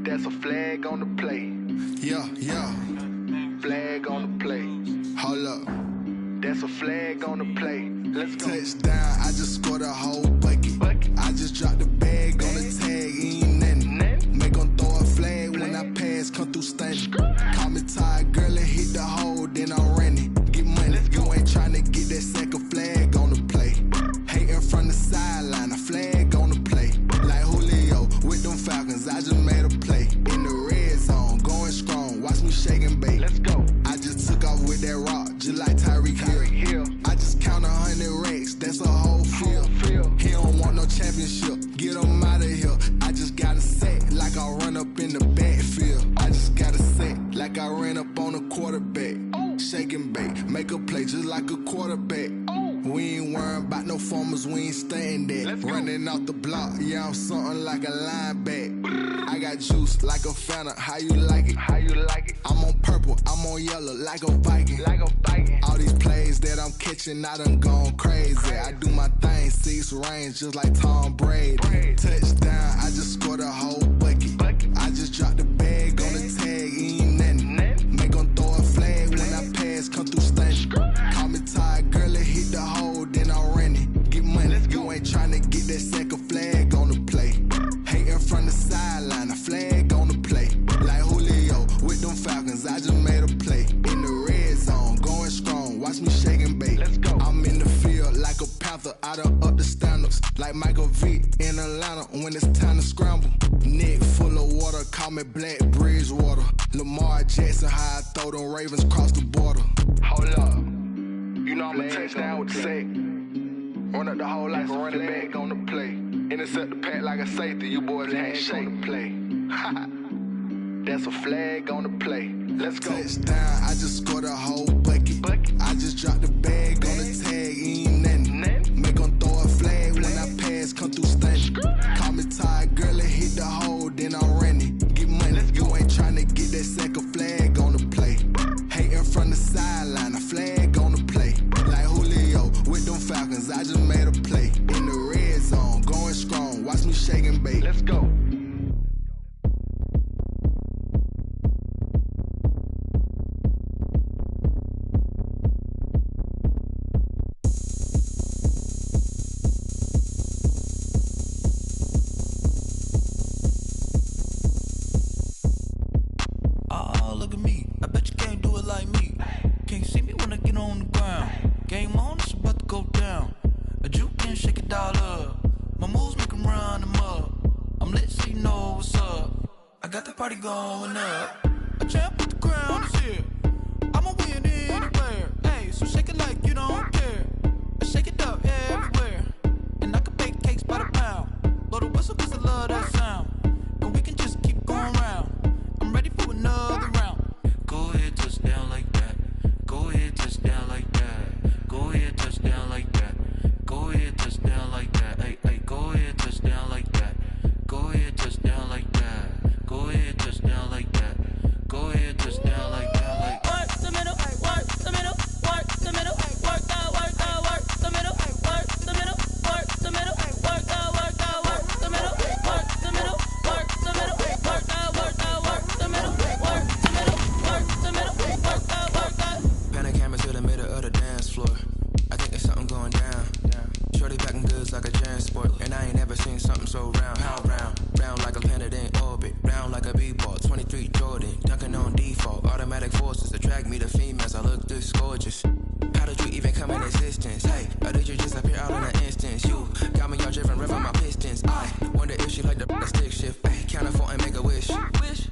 [SPEAKER 7] That's a flag on the play.
[SPEAKER 6] Yeah, yeah.
[SPEAKER 7] Flag on the play.
[SPEAKER 6] Hold up.
[SPEAKER 7] That's a flag on the play. Let's go.
[SPEAKER 6] Touchdown, I just scored a whole bucket. I just dropped the bag on the tag, ain't nothing. Make 'em throw a flag when I pass, come through stunning. Call me tired, girl, and hit the hole, then I'm running. Get money, you ain't tryna get that second flag on the play. Hating from the sideline, a flag on the play. Like Julio with them Falcons, I just made a play. In the red zone, going strong, watch me shake and bake.
[SPEAKER 7] Let's go.
[SPEAKER 6] I just took off with that rock, just like Tyreek Hill. I just count 100 racks, that's a whole field. He don't want no championship, get him out of here. I just got a set, like I run up in the backfield. I just got a set, like I ran up on a quarterback. Shake and bake, make a play just like a quarterback. We ain't worrying about no formers, we ain't staying there. Running out the block, yeah, I'm something like a linebacker. I got juice like a Fanta, how you like it?
[SPEAKER 7] How you like it?
[SPEAKER 6] I'm on purple, I'm on yellow, like a Viking.
[SPEAKER 7] Like a Viking.
[SPEAKER 6] All these plays that I'm catching, I done gone crazy. I do my thing, 6 range, just like Tom Brady. Touchdown, I just scored a whole bucket. I just dropped the bag on the tag, ain't nothing. Make 'em throw a flag when I pass, come through stunning. Call me tired, girl, and hit the hole, then I'm running. Get money, you ain't tryna get that second flag on the play. Hating from the sideline, a flag on the play. Like Julio with them Falcons, I just made a play. In the red zone, going strong, watch me shake and bake.
[SPEAKER 7] Let's go.
[SPEAKER 6] I'm in the field like a Panther, I done up the standards. Like Michael Vick in Atlanta when it's time to scramble. Neck full of water, call me Black Bridgewater. Lamar Jackson, how I throw them Ravens cross the border.
[SPEAKER 7] Hold up. You know I'm a touchdown with the sack. Run up the hole like a running back on the play. Intercept the pack like a safety. You boys can't shake the play. That's a flag on the play. Let's go.
[SPEAKER 6] Touchdown, I just scored a whole bucket. I just dropped the bag on the tag, ain't nothing. Make 'em throw a flag when I pass, come through stunning. Call me tired, girl, and hit the hole, then I'm running. Get money, you ain't tryna get that second flag on the play. Hating from the sideline, a flag on the play. Like Julio with them Falcons, I just made a play. In the red zone, going strong, watch me shake and bake.
[SPEAKER 7] Let's go.
[SPEAKER 8] Oh, look at me. I bet you can't do it like me. Can't see me when I get on the ground. Game on, it's about to go down. A juke can shake it all up. My moves make 'em run them up. I'm lit so you know what's up. I got the party going up. A champ with the crown is here. I'ma win anywhere. Hey, so shake it like you don't care. I shake it up everywhere. And I can bake cakes by the pound. Blow the whistle 'cause I love that sound. And we can just keep going round. I'm ready for another round. Go ahead, touch down like that. Go ahead, touch down like that. Go ahead, touch down like that. Go ahead, touch down like that. Hey, hey, go ahead, touch down like that. Go ahead, touch down like that. Go ahead, touch down like that. Go ahead, touch down like that. Like work the middle, work the middle, work the middle, work that, work the middle, work the middle, work the middle, work that, work the middle, work the middle, work the middle, work that, work the middle, work the middle, work the middle, work that.
[SPEAKER 9] Pan a camera to the middle of the dance floor. I think there's something going down. Shorty packing goods like a transport, and I ain't never seen something so round. How round? Round like a planet in orbit, round like a b-ball. 23 Jordan, dunking on default. Automatic forces attract me to females. I look this gorgeous. How did you even come in existence? Hey, or did you just appear out in an instance? You got me all driven, revving my pistons. I wonder if she like the stick shift. Hey, count a 4 and make a wish.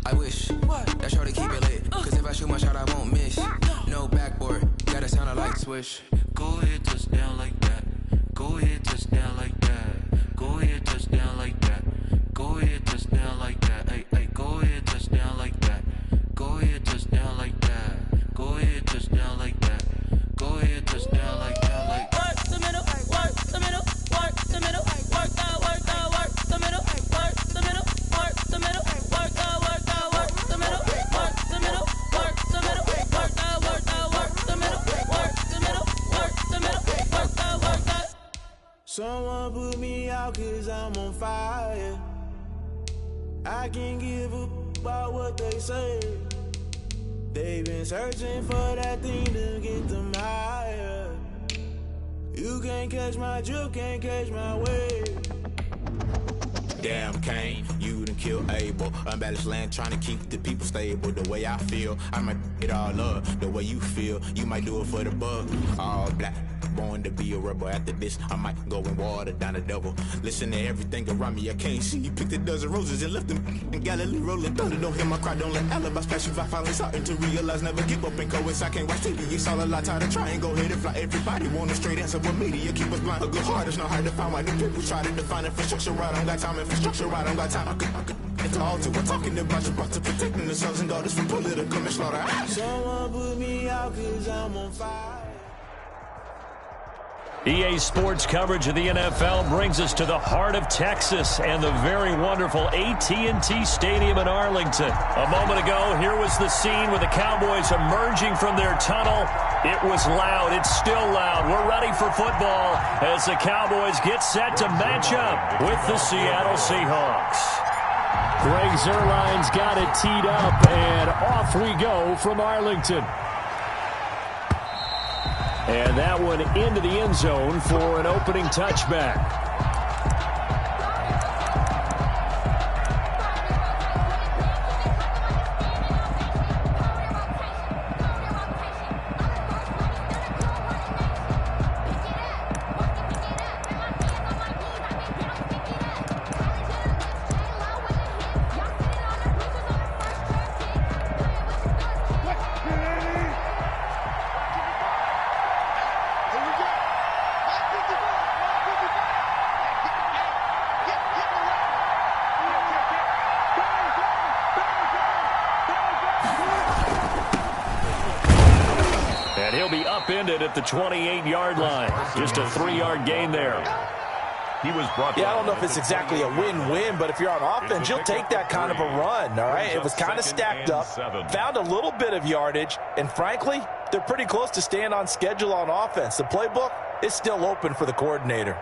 [SPEAKER 9] I wish that shorty keep it lit. 'Cause if I shoot my shot, I won't miss. No backboard, gotta sound a light swish. Go ahead, touch down like that. Go ahead, touch down like that. Go ahead, touch down like that. Go ahead, touch down like that. Hey, hey, go ahead, touch down like that. Go ahead, touch down like that. Go ahead, touch down like that. Go ahead, touch down like that. Like work the middle, work the middle, work the middle, work that, work the middle, work the middle, work the middle, work that, work the middle, work the middle, work the middle, work that, work the middle, work the middle, work the middle, work that.
[SPEAKER 10] Someone put me out 'cause I'm on fire. I can't give up. about what they say. They've been searching for that thing to get them higher. You can't catch my drift, can't catch my wave.
[SPEAKER 11] Damn, Kane, you done killed Abel. Unbalanced land, trying to keep the people stable. The way I feel, I might it all up. The way you feel, you might do it for the bug. All black, born to be a rebel. After this, I might go and water down the devil. Listen to everything around me, I can't see. Picked a dozen roses and left them in Galilee rolling thunder. Don't hear my cry, don't let alibis flash. If I finally starting to realize, never give up and coexist. I can't watch TV, it's all a lot. Tired of trying, go ahead and fly. Everybody want a straight answer, but media keep us blind. A good heart is not hard to find. Why the people try to define infrastructure right? I don't got time, infrastructure right, I don't got time. I could it's all to we're talking about you, about to protecting the sons and daughters from political and slaughter.
[SPEAKER 10] Someone put me out 'cause I'm on fire.
[SPEAKER 1] EA Sports coverage of the NFL brings us to the heart of Texas and the very wonderful AT&T Stadium in Arlington. A moment ago, here was the scene with the Cowboys emerging from their tunnel. It was loud. It's still loud. We're ready for football as the Cowboys get set to match up with the Seattle Seahawks. Greg Zuerlein's got it teed up, and off we go from Arlington. And that one into the end zone for an opening touchback. Upended at the 28-yard line. Just a 3-yard gain there.
[SPEAKER 2] He was brought down. I don't know if it's exactly a win-win, but if you're on offense, you'll take that kind of a run, all right? It was kind of stacked up, found a little bit of yardage, and frankly, they're pretty close to staying on schedule on offense. The playbook is still open for the coordinator.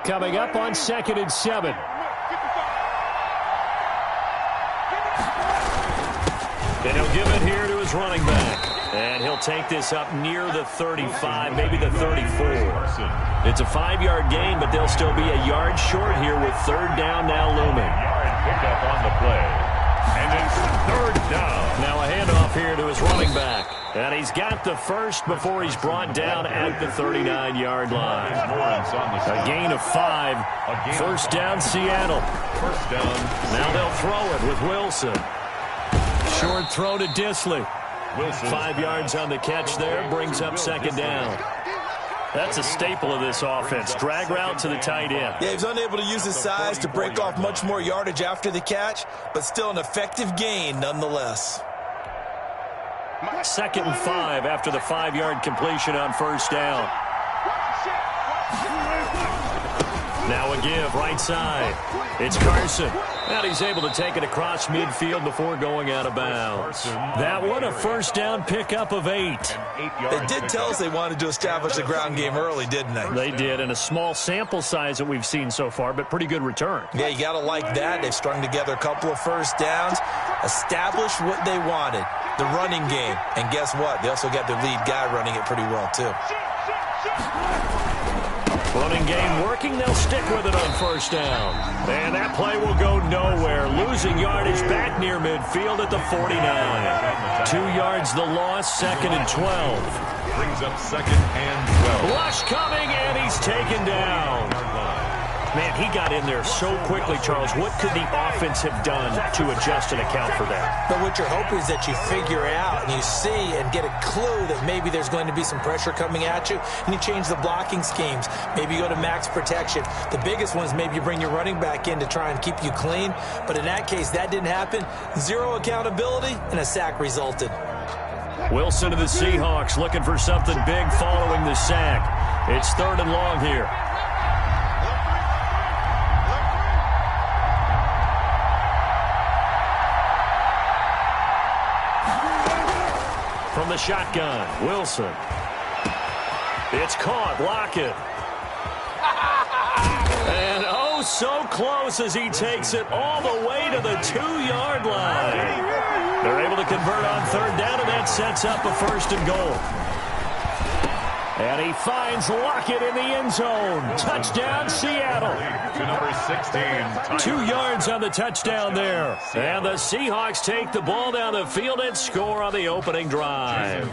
[SPEAKER 1] Coming up on 2nd and 7. And he'll give it here to his running back. And he'll take this up near the 35, maybe the 34. It's a 5-yard gain, but they'll still be a yard short here with 3rd down now looming.
[SPEAKER 3] Yard pickup on the play. And it's 3rd down.
[SPEAKER 1] Now a handoff here to his running back. And he's got the first before he's brought down at the 39-yard line. A gain of 5. 1st down, Seattle.
[SPEAKER 3] 1st down.
[SPEAKER 1] Now they'll throw it with Wilson. Short throw to Disley. 5 yards on the catch there. Brings up 2nd down. That's a staple of this offense. Drag route to the tight end.
[SPEAKER 2] Yeah, he's unable to use his size to break off much more yardage after the catch, but still an effective gain nonetheless.
[SPEAKER 1] 2nd and 5 after the 5-yard completion on 1st down. Now a give, right side. It's Carson. And he's able to take it across midfield before going out of bounds. That one, a 1st down pickup of 8.
[SPEAKER 2] They did tell us they wanted to establish the ground game early, didn't they?
[SPEAKER 1] They did, and a small sample size that we've seen so far, but pretty good return.
[SPEAKER 2] Yeah, you got to like that. They've strung together a couple of 1st downs, established what they wanted, the running game. And guess what? They also got their lead guy running it pretty well, too.
[SPEAKER 1] Running game working, they'll stick with it on 1st down. And that play will go nowhere. Losing yardage back near midfield at the 49. 2 yards the loss, 2nd and 12.
[SPEAKER 3] Brings up 2nd and 12.
[SPEAKER 1] Rush coming, and he's taken down. Man, he got in there so quickly, Charles. What could the offense have done to adjust and account for that?
[SPEAKER 2] But what you're hoping is that you figure out and you see and get a clue that maybe there's going to be some pressure coming at you, and you change the blocking schemes. Maybe you go to max protection. The biggest one is maybe you bring your running back in to try and keep you clean. But in that case, that didn't happen. 0 accountability, and a sack resulted.
[SPEAKER 1] Wilson to the Seahawks looking for something big following the sack. It's 3rd and long here. From the shotgun, Wilson. It's caught. Lockett. And oh, so close as he takes it all the way to the 2-yard line. They're able to convert on third down, and that sets up a first and goal. And he finds Lockett in the end zone. Touchdown, Seattle.
[SPEAKER 3] To number 16.
[SPEAKER 1] 2 yards on the touchdown there. And the Seahawks take the ball down the field and score on the opening drive.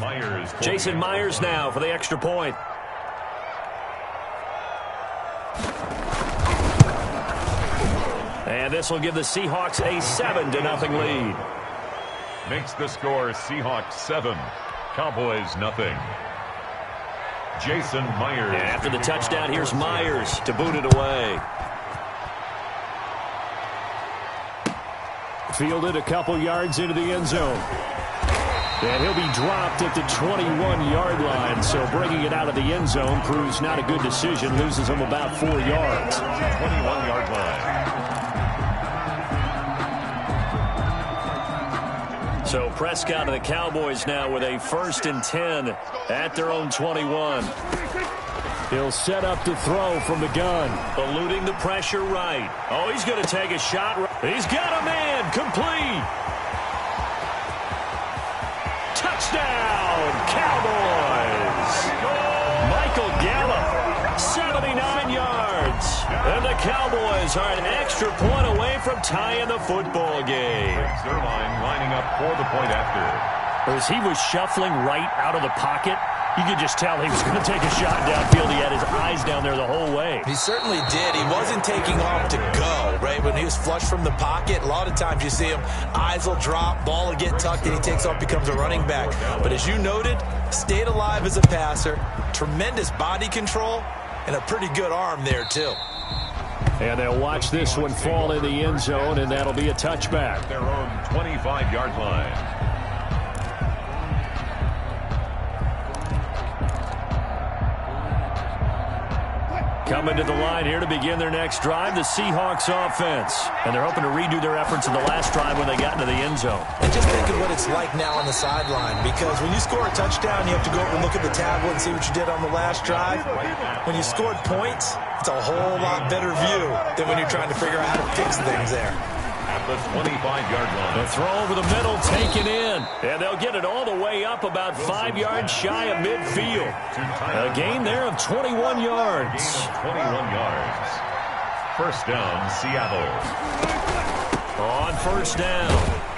[SPEAKER 1] Jason Myers now for the extra point. And this will give the Seahawks a 7-0 lead.
[SPEAKER 3] Makes the score Seahawks 7, Cowboys nothing. Jason Myers.
[SPEAKER 1] And after the touchdown, here's Myers to boot it away. Fielded a couple yards into the end zone. And he'll be dropped at the 21-yard line, so bringing it out of the end zone proves not a good decision. Loses him about 4 yards.
[SPEAKER 3] 21-yard line.
[SPEAKER 1] So Prescott and the Cowboys now with a 1st and 10 at their own 21. He'll set up to throw from the gun. Eluding the pressure right. Oh, he's going to take a shot. He's got a man. Complete. Touchdown, Cowboys. Michael Gallup, 79 yards. And the Cowboys are an extra point away from tying the football game.
[SPEAKER 3] Zerline lining up for the point after.
[SPEAKER 1] As he was shuffling right out of the pocket, you could just tell he was going to take a shot downfield. He had his eyes down there the whole way.
[SPEAKER 2] He certainly did. He wasn't taking off to go, right? When he was flush from the pocket, a lot of times you see him, eyes will drop, ball will get tucked, and he takes off, becomes a running back. But as you noted, stayed alive as a passer, tremendous body control, and a pretty good arm there, too.
[SPEAKER 1] And they'll watch this one fall in the end zone, and that'll be a touchback.
[SPEAKER 3] Their own 25-yard line.
[SPEAKER 1] Coming to the line here to begin their next drive, the Seahawks offense. And they're hoping to redo their efforts in the last drive when they got into the end zone.
[SPEAKER 2] And just think of what it's like now on the sideline, because when you score a touchdown, you have to go over and look at the tablet and see what you did on the last drive. When you scored points, it's a whole lot better view than when you're trying to figure out how to fix things there.
[SPEAKER 3] At the 25-yard line.
[SPEAKER 1] The throw over the middle, taken in. And they'll get it all the way up about 5 yards shy of midfield. A gain there of 21 yards.
[SPEAKER 3] 21 yards. First down, Seattle.
[SPEAKER 1] On first down,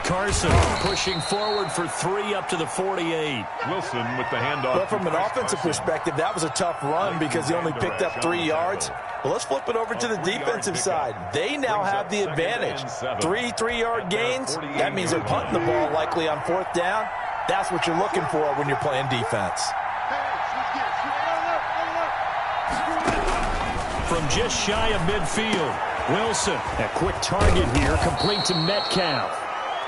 [SPEAKER 1] Carson pushing forward for 3 up to the 48.
[SPEAKER 3] Wilson with the handoff.
[SPEAKER 2] Well, from an offensive perspective, that was a tough run because he only picked up 3 yards. Well, let's flip it over to the defensive side. They now have the advantage. 3 3-yard gains. That means they're punting the ball likely on 4th down. That's what you're looking for when you're playing defense.
[SPEAKER 1] From just shy of midfield, Wilson, a quick target here, complete to Metcalf.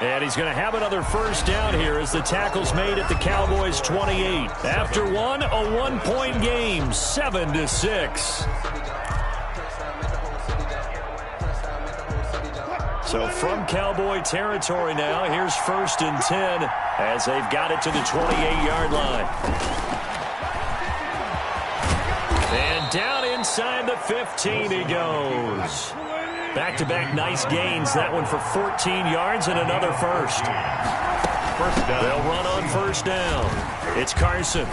[SPEAKER 1] And he's going to have another first down here as the tackle's made at the Cowboys' 28. After one, a 1-point game, 7-6. So from Cowboy territory now, here's 1st and 10 as they've got it to the 28-yard line. And down inside the 15 he goes. Back-to-back nice gains. That one for 14 yards and another first.
[SPEAKER 3] First down.
[SPEAKER 1] They'll run on first down. It's Carson.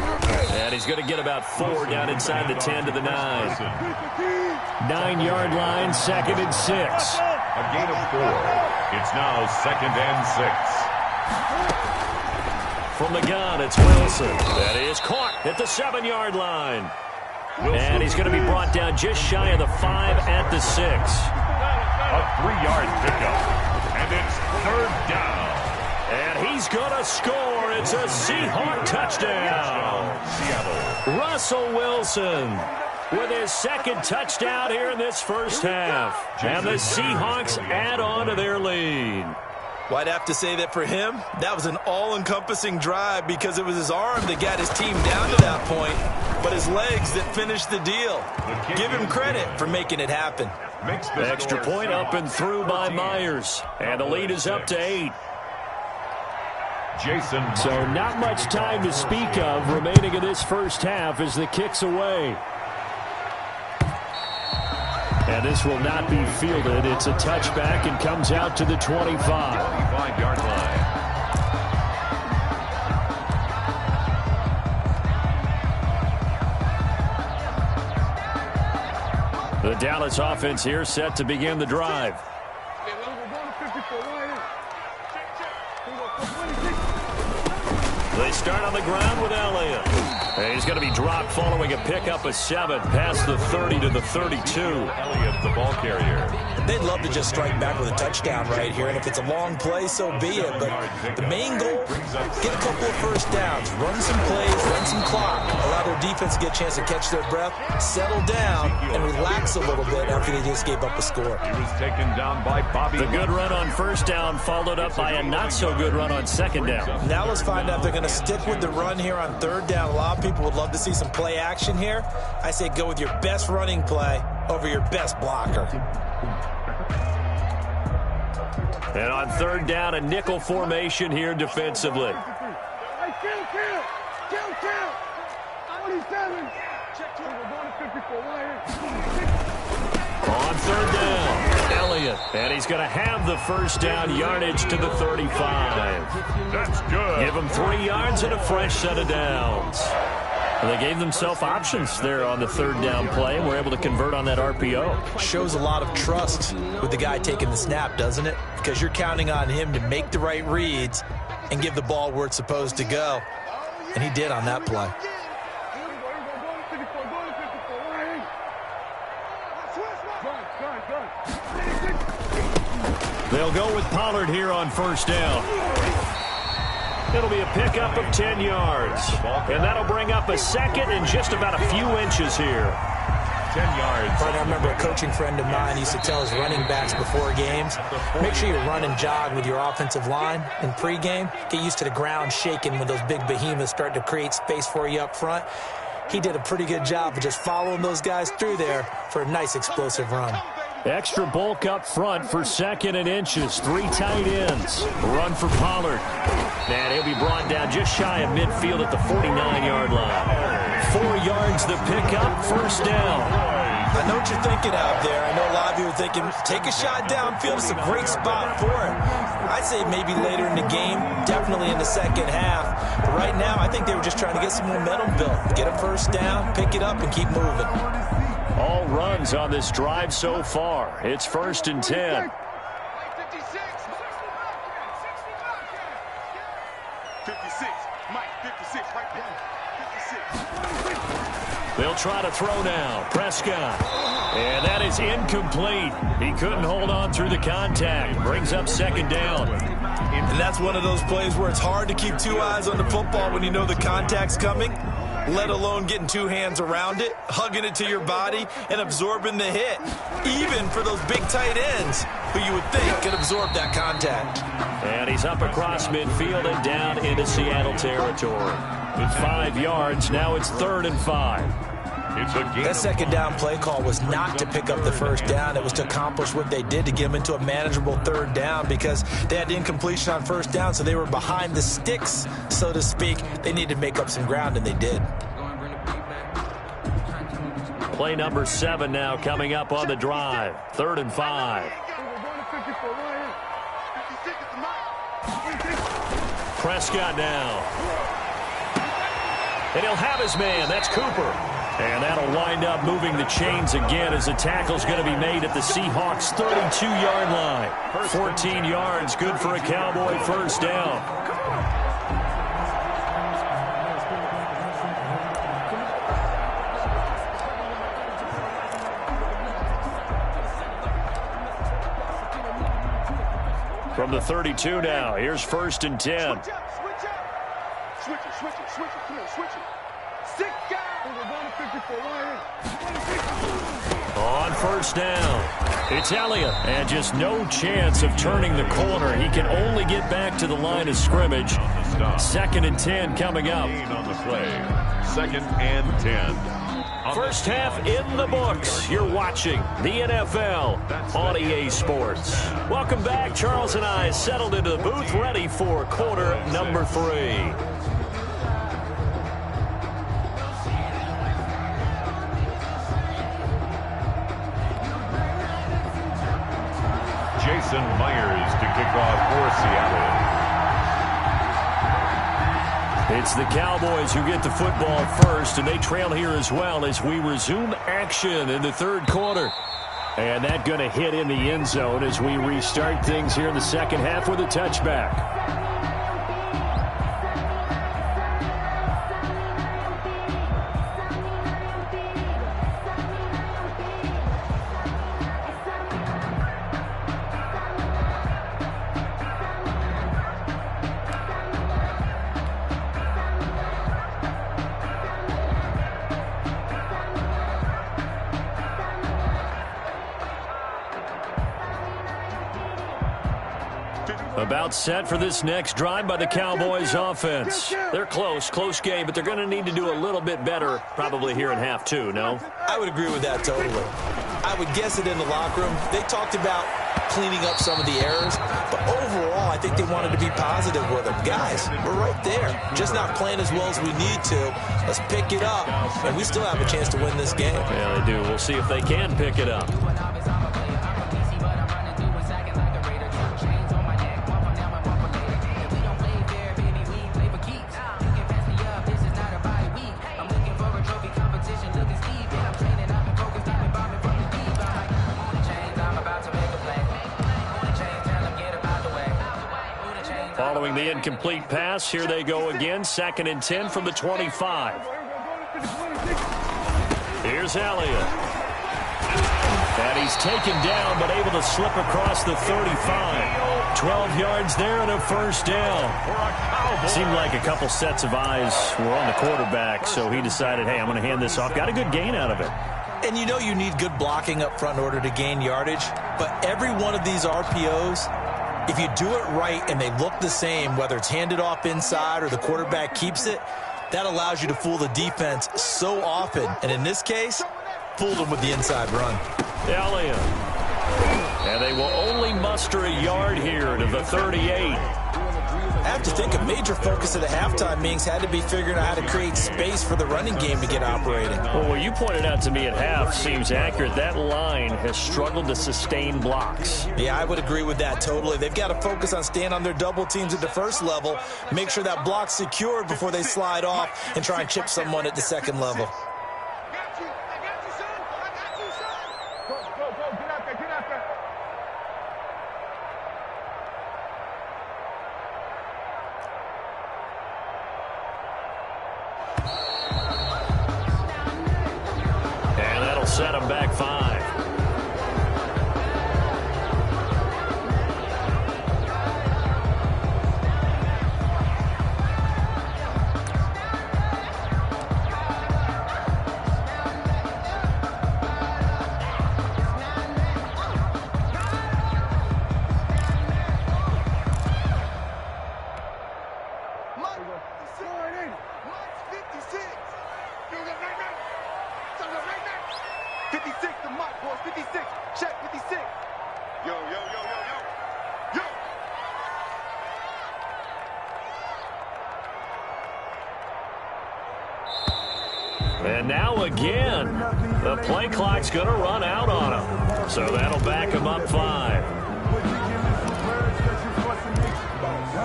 [SPEAKER 1] And he's going to get about 4 down inside the 10 to the 9. 9-yard line, 2nd and 6.
[SPEAKER 3] A gain of 4. It's now 2nd and 6.
[SPEAKER 1] From the gun, it's Wilson. That is caught at the 7-yard line. And he's going to be brought down just shy of the 5 at the 6.
[SPEAKER 3] A 3-yard pickup. And it's 3rd down.
[SPEAKER 1] And he's going to score. It's a Seahawk touchdown.
[SPEAKER 3] Seattle.
[SPEAKER 1] Russell Wilson with his 2nd touchdown here in this first half. And the Seahawks add on to their lead.
[SPEAKER 2] Well, I'd have to say that for him, that was an all-encompassing drive because it was his arm that got his team down to that point, but his legs that finished the deal. Give him credit for making it happen.
[SPEAKER 1] Extra point up and through by Myers. And the lead is up to 8.
[SPEAKER 3] Jason.
[SPEAKER 1] So not much time to speak of remaining in this first half as the kick's away. And this will not be fielded. It's a touchback and comes out to the 25.
[SPEAKER 3] 25-yard line.
[SPEAKER 1] The Dallas offense here set to begin the drive. They start on the ground with Elliott. And he's going to be dropped following a pickup of 7 past the 30 to the 32.
[SPEAKER 3] Elliott, the ball carrier.
[SPEAKER 2] They'd love to just strike back with a touchdown right here, and if it's a long play, so be it. But the main goal, get a couple of first downs, run some plays, run some clock, allow their defense to get a chance to catch their breath, settle down, and relax a little bit after they just gave up a score.
[SPEAKER 3] He was taken down by Bobby.
[SPEAKER 1] The good run on first down followed up by a not-so-good run on second down.
[SPEAKER 2] Now let's find out if they're going to stick with the run here on third down. A lot of people would love to see some play action here. I say go with your best running play over your best blocker.
[SPEAKER 1] And on third down, a nickel formation here defensively. On third down, Elliott. And he's going to have the first down yardage to the 35.
[SPEAKER 3] That's good.
[SPEAKER 1] Give him 3 yards and a fresh set of downs. And they gave themselves options there on the third down play and were able to convert on that RPO.
[SPEAKER 2] Shows a lot of trust with the guy taking the snap, doesn't it? Because you're counting on him to make the right reads and give the ball where it's supposed to go. And he did on that play.
[SPEAKER 1] They'll go with Pollard here on first down. It'll be a pickup of 10 yards. And that'll bring up a second and just about a few inches here.
[SPEAKER 3] 10 yards.
[SPEAKER 2] Right, I remember a coaching friend of mine used to tell his running backs before games, make sure you run and jog with your offensive line in pregame. Get used to the ground shaking when those big behemoths start to create space for you up front. He did a pretty good job of just following those guys through there for a nice explosive run.
[SPEAKER 1] Extra bulk up front for second and inches. 3 tight ends. Run for Pollard. And he'll be brought down just shy of midfield at the 49-yard line. 4 yards the pickup, first down.
[SPEAKER 2] I know what you're thinking out there. I know a lot of you are thinking, take a shot downfield. It's a great spot for it. I'd say maybe later in the game, definitely in the second half. But right now, I think they were just trying to get some momentum built. Get a first down, pick it up, and keep moving.
[SPEAKER 1] All runs on this drive so far. It's first and 10.
[SPEAKER 7] 56, Mike, 56, right there. 56.
[SPEAKER 1] They'll try to throw now. Prescott. And that is incomplete. He couldn't hold on through the contact. Brings up second down.
[SPEAKER 2] And that's one of those plays where it's hard to keep 2 eyes on the football when you know the contact's coming, let alone getting 2 hands around it, hugging it to your body, and absorbing the hit. Even for those big tight ends who you would think could absorb that contact.
[SPEAKER 1] And he's up across midfield and down into Seattle territory. With 5 yards, now it's 3rd and 5.
[SPEAKER 2] That second down play call was not to pick up the first down. It was to accomplish what they did to get them into a manageable 3rd down because they had incompletion on first down, so they were behind the sticks, so to speak. They needed to make up some ground, and they did.
[SPEAKER 1] Play number 7 now coming up on the drive. 3rd and 5. Prescott now. And he'll have his man. That's Cooper. And that'll wind up moving the chains again as the tackle's going to be made at the Seahawks' 32-yard line. 14 yards, good for a Cowboy first down. From the 32 now, here's 1st and 10.
[SPEAKER 7] Switch it. Come on, switch it. 6 guys.
[SPEAKER 1] On first down, it's Elliott. And just no chance of turning the corner. He can only get back to the line of scrimmage. 2nd and 10 coming up.
[SPEAKER 3] On the play. 2nd and 10.
[SPEAKER 1] First half in the books. You're watching the NFL on EA Sports. Welcome back. Charles and I settled into the booth, ready for quarter number 3.
[SPEAKER 3] Jason Myers to kick off for Seattle.
[SPEAKER 1] It's the Cowboys who get the football first, and they trail here as well as we resume action in the third quarter. And that going to hit in the end zone as we restart things here in the second half with a touchback. About set for this next drive by the Cowboys offense. They're close game, but they're going to need to do a little bit better probably here in half 2, no?
[SPEAKER 2] I would agree with that totally. I would guess it in the locker room. They talked about cleaning up some of the errors, but overall, I think they wanted to be positive with them. Guys, we're right there. Just not playing as well as we need to. Let's pick it up, and we still have a chance to win this game.
[SPEAKER 1] Yeah, they do. We'll see if they can pick it up. Following the incomplete pass, here they go again. 2nd and 10 from the 25. Here's Elliott. And he's taken down, but able to slip across the 35. 12 yards there and a first down. Seemed like a couple sets of eyes were on the quarterback, so he decided, hey, I'm going to hand this off. Got a good gain out of it.
[SPEAKER 2] And you know you need good blocking up front in order to gain yardage, but every one of these RPOs, if you do it right and they look the same, whether it's handed off inside or the quarterback keeps it, that allows you to fool the defense so often. And in this case, fooled them with the inside run.
[SPEAKER 1] Elliott. And they will only muster a yard here to the 38.
[SPEAKER 2] I have to think a major focus of the halftime meetings had to be figuring out how to create space for the running game to get operating.
[SPEAKER 1] Well, what you pointed out to me at half seems accurate. That line has struggled to sustain blocks.
[SPEAKER 2] Yeah, I would agree with that totally. They've got to focus on staying on their double teams at the first level, make sure that block's secured before they slide off and try and chip someone at the second level.
[SPEAKER 1] Set him back 5. And now again, the play clock's going to run out on him. So that'll back him up 5.
[SPEAKER 6] I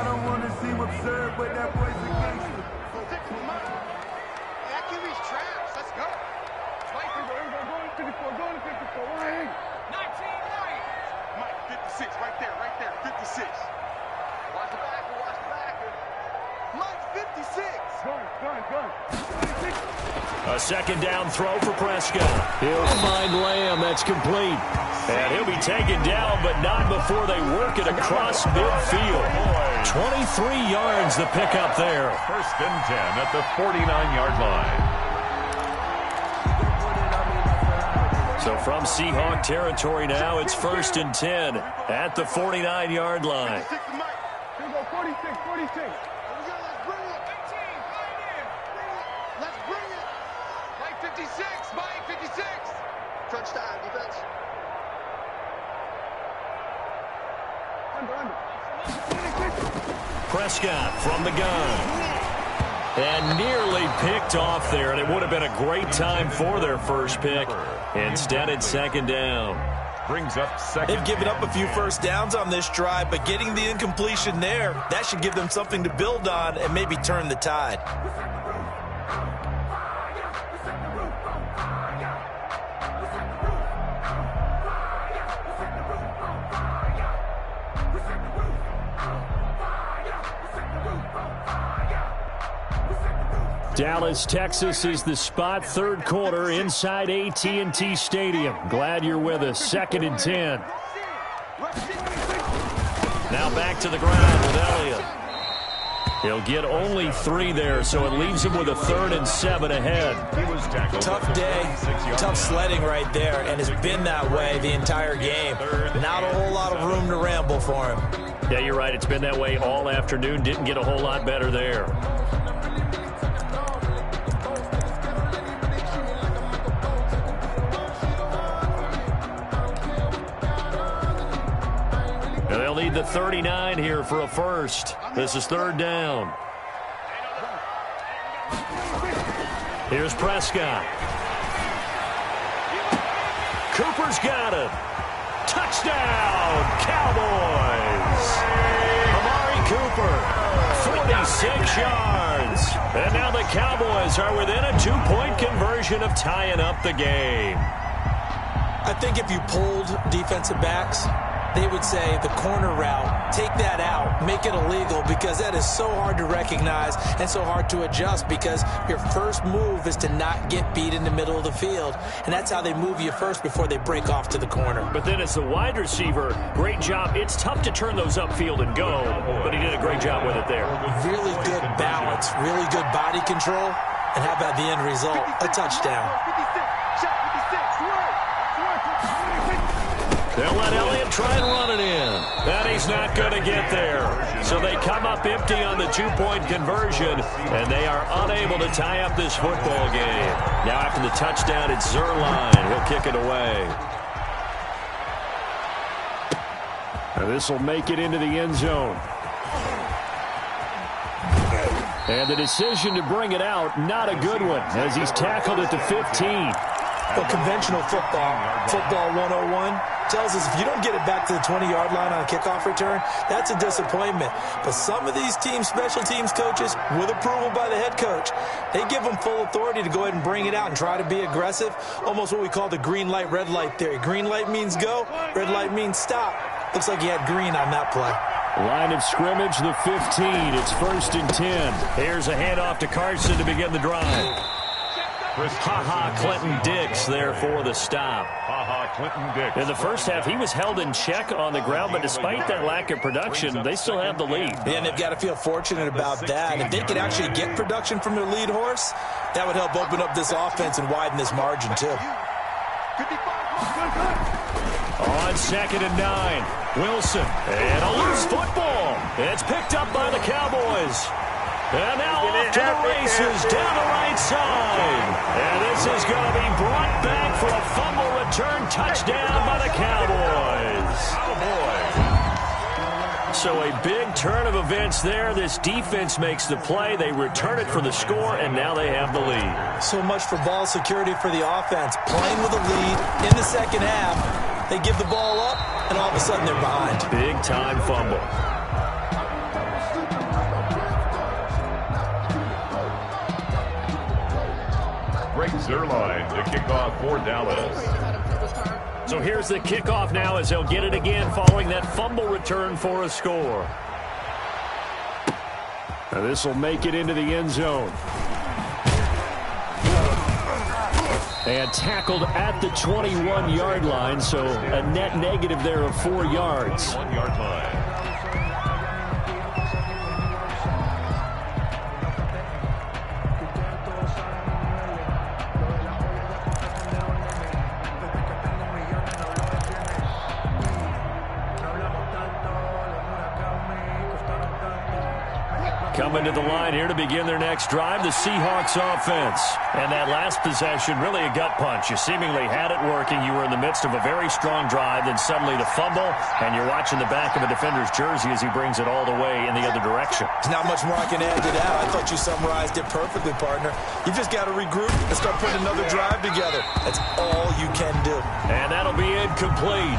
[SPEAKER 6] don't want to seem absurd, but that boy's a gangster.
[SPEAKER 7] I can reach traps. Let's go. Going to 54. Right. 19 right. Mike, 56. Right there. 56. Watch the backer. Mike, 56. Gun.
[SPEAKER 1] A second down throw for Prescott. He'll find Lamb. That's complete. And he'll be taken down, but not before they work it across midfield. 23 yards the pickup there.
[SPEAKER 3] 1st and 10 at the 49-yard line.
[SPEAKER 1] So from Seahawk territory now, it's 1st and 10 at the 49-yard line.
[SPEAKER 7] 46. Let's bring it. 56.
[SPEAKER 1] Prescott from the gun. And nearly picked off there, and it would have been a great time for their first pick. Instead, it's second down.
[SPEAKER 3] Brings up second.
[SPEAKER 2] They've given up a few first downs on this drive, but getting the incompletion there, that should give them something to build on and maybe turn the tide.
[SPEAKER 1] Dallas, Texas is the spot, third quarter inside AT&T Stadium. Glad you're with us. 2nd and 10. Now back to the ground with Elliott. He'll get only 3 there, so it leaves him with a 3rd and 7 ahead.
[SPEAKER 2] Tough day, tough sledding right there, and it's been that way the entire game. Not a whole lot of room to ramble for him.
[SPEAKER 1] Yeah, you're right. It's been that way all afternoon. Didn't get a whole lot better there. And they'll need the 39 here for a first. This is 3rd down. Here's Prescott. Cooper's got it. Touchdown, Cowboys. Amari Cooper, 46 yards. And now the Cowboys are within a 2-point conversion of tying up the game.
[SPEAKER 2] I think if you polled defensive backs, they would say the corner route, take that out, make it illegal, because that is so hard to recognize and so hard to adjust, because your first move is to not get beat in the middle of the field. And that's how they move you first before they break off to the corner.
[SPEAKER 1] But then as the wide receiver, great job. It's tough to turn those upfield and go, but he did a great job with it there.
[SPEAKER 2] Really good balance, really good body control. And how about the end result? A touchdown.
[SPEAKER 1] They'll let Elliott try and run it in. And he's not going to get there. So they come up empty on the 2-point conversion, and they are unable to tie up this football game. Now after the touchdown, it's Zerline. He'll kick it away. And this will make it into the end zone. And the decision to bring it out, not a good one, as he's tackled at the 15.
[SPEAKER 2] Well, conventional football 101, tells us if you don't get it back to the 20-yard line on a kickoff return, that's a disappointment. But some of these special teams coaches, with approval by the head coach, they give them full authority to go ahead and bring it out and try to be aggressive, almost what we call the green light, red light theory. Green light means go, red light means stop. Looks like he had green on that play.
[SPEAKER 1] Line of scrimmage, the 15. It's 1st and 10. Here's a handoff to Carson to begin the drive. Clinton Dix there for the stop.
[SPEAKER 3] Clinton Dix.
[SPEAKER 1] In the first half, he was held in check on the ground, but despite that lack of production, they still have the lead.
[SPEAKER 2] Yeah, and they've got to feel fortunate about that. If they could actually get production from their lead horse, that would help open up this offense and widen this margin, too.
[SPEAKER 1] On 2nd and 9, Wilson, and a loose football. It's picked up by the Cowboys. And now off to the races down the right side. And this is going to be brought back for a fumble return touchdown by the Cowboys. So a big turn of events there. This defense makes the play. They return it for the score, and now they have the lead.
[SPEAKER 2] So much for ball security for the offense. Playing with a lead in the second half. They give the ball up, and all of a sudden they're behind.
[SPEAKER 1] Big-time fumble.
[SPEAKER 3] Zerline to kick off for Dallas.
[SPEAKER 1] So here's the kickoff now as they'll get it again following that fumble return for a score. Now this will make it into the end zone. And tackled at the 21-yard line, so a net negative there of 4 yards.
[SPEAKER 3] 1-yard line.
[SPEAKER 1] Coming to the line here to begin their next drive, the Seahawks offense. And that last possession, really a gut punch. You seemingly had it working. You were in the midst of a very strong drive, then suddenly the fumble, and you're watching the back of a defender's jersey as he brings it all the way in the other direction.
[SPEAKER 2] There's not much more I can add to that. I thought you summarized it perfectly, partner. You just got to regroup and start putting another drive together. That's all you can do.
[SPEAKER 1] And that'll be incomplete.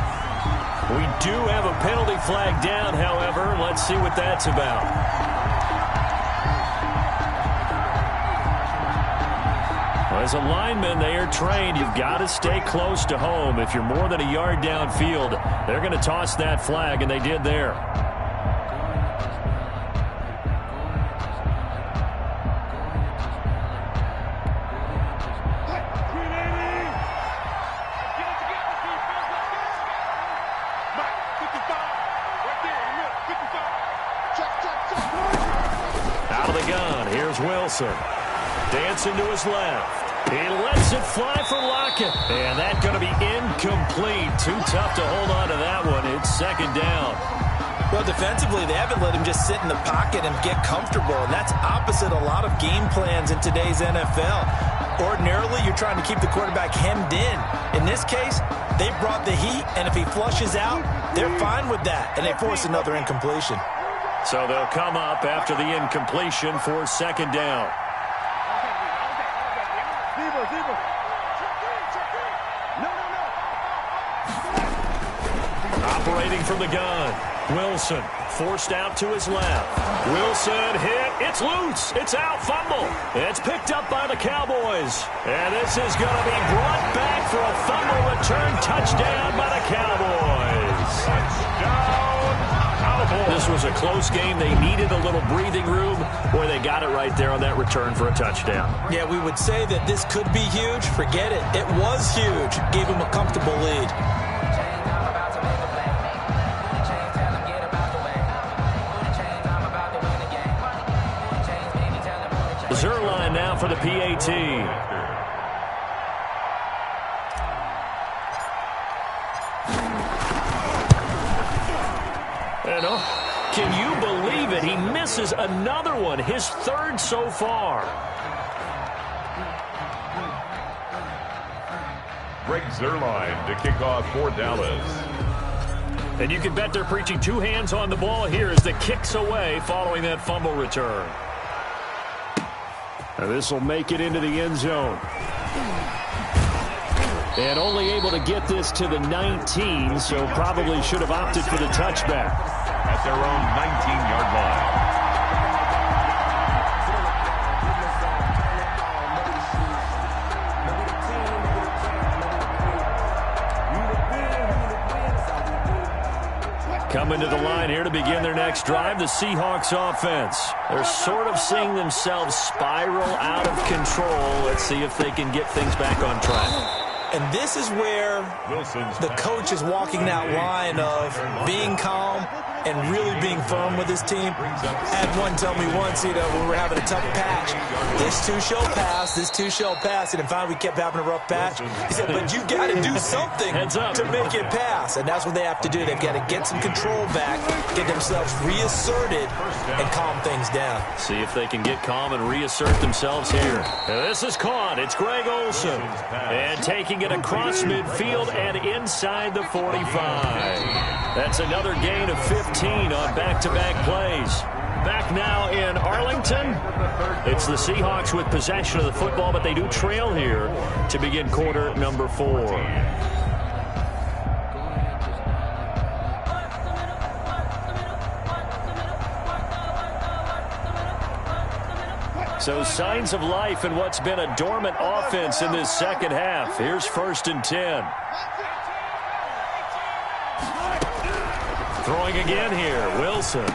[SPEAKER 1] We do have a penalty flag down, however. Let's see what that's about. As a lineman, they are trained. You've got to stay close to home. If you're more than a yard downfield, they're going to toss that flag, and they did there. Out of the gun, here's Wilson. Dancing to his left. He lets it fly for Lockett. And that's going to be incomplete. Too tough to hold on to that one. It's second down.
[SPEAKER 2] Well, defensively, they haven't let him just sit in the pocket and get comfortable. And that's opposite a lot of game plans in today's NFL. Ordinarily, you're trying to keep the quarterback hemmed in. In this case, they brought the heat. And if he flushes out, they're fine with that. And they force another incompletion.
[SPEAKER 1] So they'll come up after the incompletion for second down. Operating from the gun, Wilson forced out to his left. Wilson hit. It's loose. It's out. Fumble. It's picked up by the Cowboys. And this is going to be brought back for a fumble return touchdown by the Cowboys. Touchdown. This was a close game. They needed a little breathing room. Boy, they got it right there on that return for a touchdown.
[SPEAKER 2] Yeah, we would say that this could be huge. Forget it. It was huge. Gave him a comfortable lead.
[SPEAKER 1] Zerline now for the PAT. And can you believe it? He misses another one, his third so far.
[SPEAKER 3] Greg Zerline to kick off for Dallas.
[SPEAKER 1] And you can bet they're preaching two hands on the ball here as the kick's away following that fumble return. And this will make it into the end zone. And only able to get this to the 19, so probably should have opted for the touchback.
[SPEAKER 3] At their own 19-yard line.
[SPEAKER 1] Coming to the line here to begin their next drive, the Seahawks offense. They're sort of seeing themselves spiral out of control. Let's see if they can get things back on track.
[SPEAKER 2] And this is where the coach is walking that line of being calm and really being firm with his team. I had one tell me once, when we were having a tough patch, this too shall pass, this too shall pass. And finally we kept having a rough patch. He said, but you got to do something to make it pass. And that's what they have to do. They've got to get some control back, get themselves reasserted, and calm things down.
[SPEAKER 1] See if they can get calm and reassert themselves here. And this is caught. It's Greg Olsen. And taking it across midfield and inside the 45. That's another gain of 15 on back-to-back plays. Back now in Arlington. It's the Seahawks with possession of the football, but they do trail here to begin quarter number 4. So signs of life in what's been a dormant offense in this second half. Here's 1st and 10. Throwing again here, Wilson.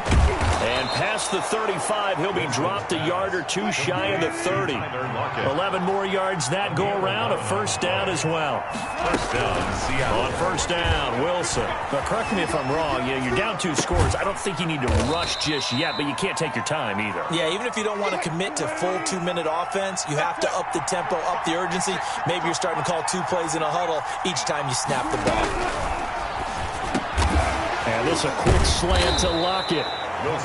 [SPEAKER 1] And past the 35, he'll be dropped a yard or two shy of the 30. 11 more yards that go around, a first down as well.
[SPEAKER 3] First down, Seattle.
[SPEAKER 1] On first down, Wilson. But correct me if I'm wrong, you're down 2 scores. I don't think you need to rush just yet, but you can't take your time either.
[SPEAKER 2] Yeah, even if you don't want to commit to full 2-minute offense, you have to up the tempo, up the urgency. Maybe you're starting to call 2 plays in a huddle each time you snap the ball.
[SPEAKER 1] And this a quick slant to Lockett.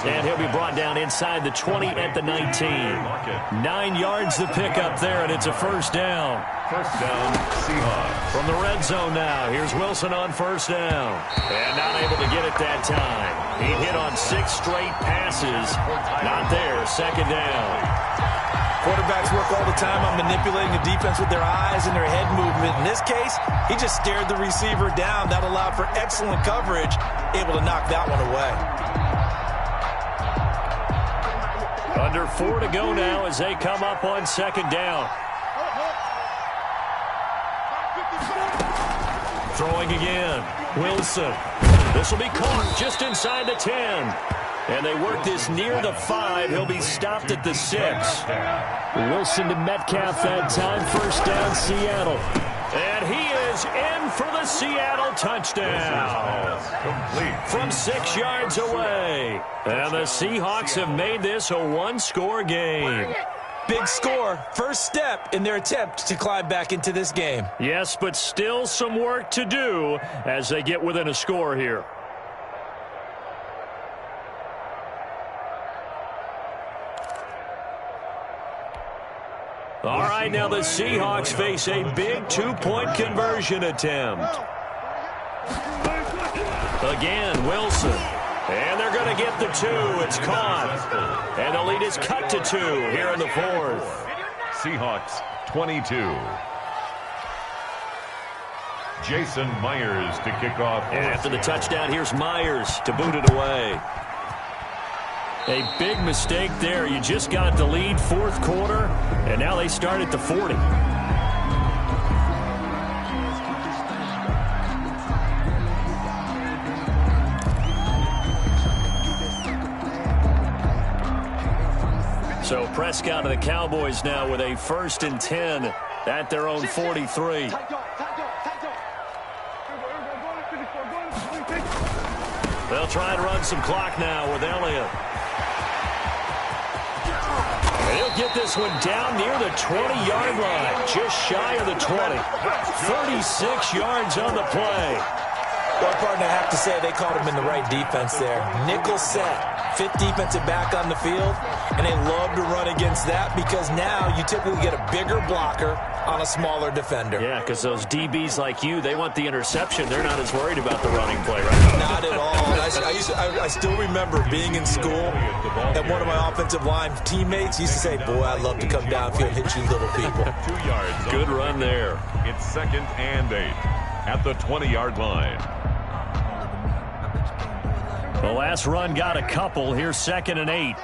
[SPEAKER 1] And he'll be brought down inside the 20 at the 19. 9 yards the pickup there, and it's a first down.
[SPEAKER 3] First down, Seahawks.
[SPEAKER 1] From the red zone now, here's Wilson on first down. And not able to get it that time. He hit on 6 straight passes. Not there, second down.
[SPEAKER 2] Quarterbacks work all the time on manipulating the defense with their eyes and their head movement. In this case, he just stared the receiver down. That allowed for excellent coverage, able to knock that one away.
[SPEAKER 1] Under 4 to go now as they come up on second down. Throwing again. Wilson. This will be caught just inside the 10. And they work this near the 5. He'll be stopped at the 6. Wilson to Metcalf that time. First down, Seattle. And he is in for the Seattle touchdown. From 6 yards away. And the Seahawks have made this a one-score game.
[SPEAKER 2] Big score. First step in their attempt to climb back into this game.
[SPEAKER 1] Yes, but still some work to do as they get within a score here. All right, now the Seahawks face a big two-point conversion attempt. Again, Wilson. And they're going to get the 2. It's caught. And the lead is cut to 2 here in the 4th.
[SPEAKER 3] Seahawks 22. Jason Myers to kick off.
[SPEAKER 1] And after the touchdown, here's Myers to boot it away. A big mistake there. You just got the lead, 4th quarter, and now they start at the 40. So Prescott and the Cowboys now with a 1st and 10 at their own 43. They'll try and run some clock now with Elliott. And he'll get this one down near the 20-yard line, just shy of the 20. 36 yards on the play.
[SPEAKER 2] Well, partner, I have to say they caught him in the right defense there. Nickel set, 5th defensive back on the field, and they love to run against that because now you typically get a bigger blocker on a smaller defender.
[SPEAKER 1] Yeah, because those DBs like you, they want the interception. They're not as worried about the running play, right?
[SPEAKER 2] Not at all. I still remember being in school, and one of my offensive line teammates used to say, boy, I'd love to come downfield and hit you little people.
[SPEAKER 3] 2 yards.
[SPEAKER 1] Good run there.
[SPEAKER 3] It's 2nd and 8 at the 20-yard line.
[SPEAKER 1] The last run got a couple. Here's 2nd and 8.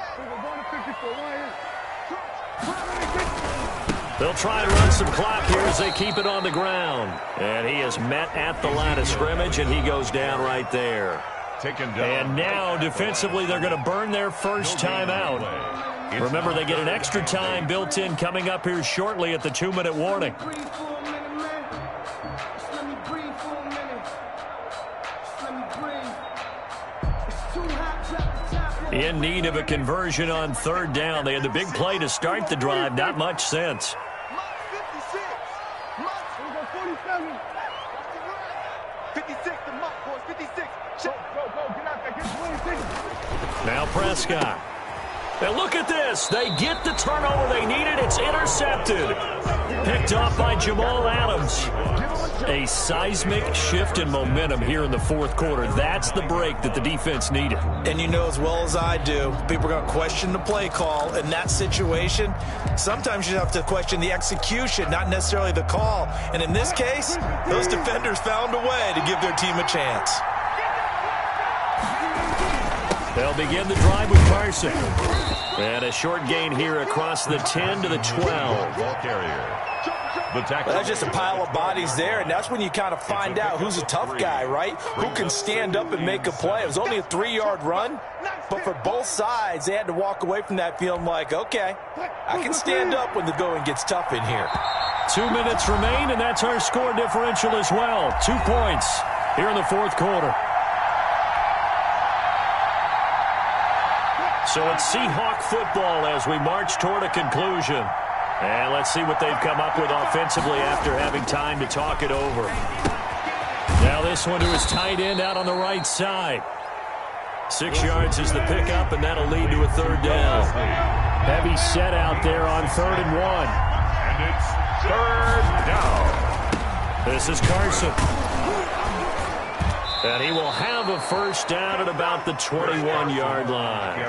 [SPEAKER 1] They'll try and run some clock here as they keep it on the ground. And he is met at the line of scrimmage, and he goes down right there.
[SPEAKER 3] Taken down.
[SPEAKER 1] And now, defensively, they're going to burn their first time out. Remember, they get an extra time built in coming up here shortly at the 2-minute warning. In need of a conversion on 3rd down. They had the big play to start the drive. Not much sense. Now Prescott. And look at this. They get the turnover they needed. It's intercepted. Picked off by Jamal Adams. A seismic shift in momentum here in the 4th quarter. That's the break that the defense needed.
[SPEAKER 2] And you know as well as I do, people are going to question the play call. In that situation, sometimes you have to question the execution, not necessarily the call. And in this case, those defenders found a way to give their team a chance.
[SPEAKER 1] They'll begin the drive with Carson. And a short gain here across the 10 to the 12.
[SPEAKER 3] Ball carrier. The tackle.
[SPEAKER 2] That's just a pile of bodies there, and that's when you kind of find out who's a tough guy, right? Who can stand up and make a play. It was only a 3-yard run, but for both sides, they had to walk away from that feeling like, okay, I can stand up when the going gets tough in here.
[SPEAKER 1] 2 minutes remain, and that's our score differential as well. 2 points here in the 4th quarter. So it's Seahawk football as we march toward a conclusion. And let's see what they've come up with offensively after having time to talk it over. Now this one to his tight end out on the right side. 6 yards is the pickup, and that'll lead to a third down. Heavy set out there on 3rd and 1.
[SPEAKER 3] And it's 3rd down.
[SPEAKER 1] This is Carson. And he will have a first down at about the 21-yard line.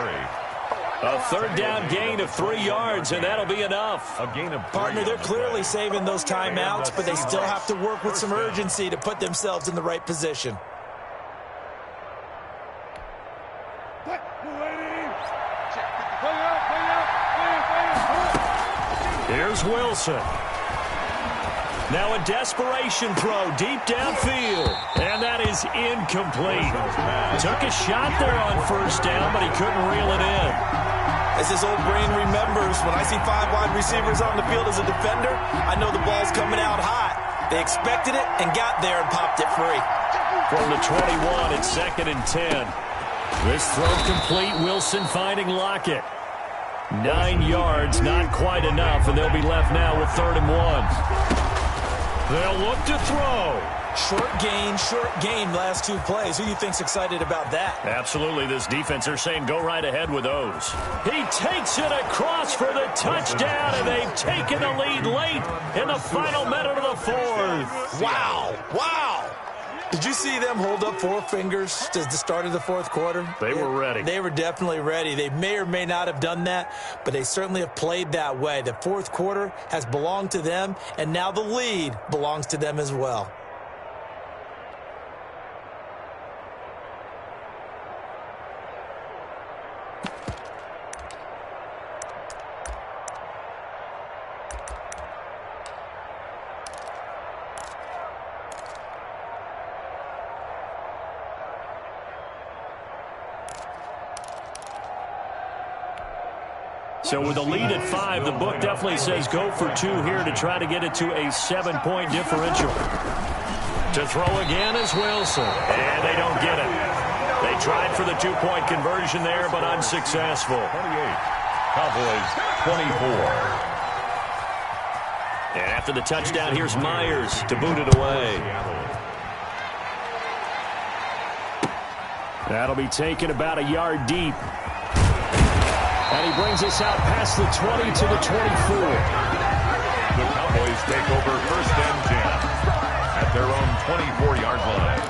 [SPEAKER 1] A 3rd down gain of 3 yards, and that'll be enough.
[SPEAKER 3] A gain of 3.
[SPEAKER 2] Partner, they're clearly saving those timeouts, but they still have to work with some urgency to put themselves in the right position.
[SPEAKER 1] Here's Wilson. Now a desperation throw deep downfield. And that is incomplete. Took a shot there on 1st down, but he couldn't reel it in.
[SPEAKER 2] As his old brain remembers, when I see 5 wide receivers on the field as a defender, I know the ball's coming out hot. They expected it and got there and popped it free.
[SPEAKER 1] From the 21, it's 2nd and 10. This throw complete. Wilson finding Lockett. 9 yards, not quite enough, and they'll be left now with 3rd and 1. They'll look to throw.
[SPEAKER 2] Short gain, last 2 plays. Who do you think's excited about that?
[SPEAKER 1] Absolutely. This defense, they're saying go right ahead with those. He takes it across for the touchdown, and they've taken the lead late in the final minute of the 4th.
[SPEAKER 2] Wow. Did you see them hold up 4 fingers to the start of the 4th quarter?
[SPEAKER 1] They were ready.
[SPEAKER 2] They were definitely ready. They may or may not have done that, but they certainly have played that way. The 4th quarter has belonged to them, and now the lead belongs to them as well.
[SPEAKER 1] So with a lead at 5, the book definitely says go for 2 here to try to get it to a 7-point differential. To throw again is Wilson, and they don't get it. They tried for the 2-point conversion there, but unsuccessful.
[SPEAKER 3] 28, Cowboys 24.
[SPEAKER 1] And after the touchdown, here's Myers to boot it away. That'll be taken about a yard deep. And he brings us out past the 20 to the 24.
[SPEAKER 3] The Cowboys take over 1st and 10 at their own 24-yard line.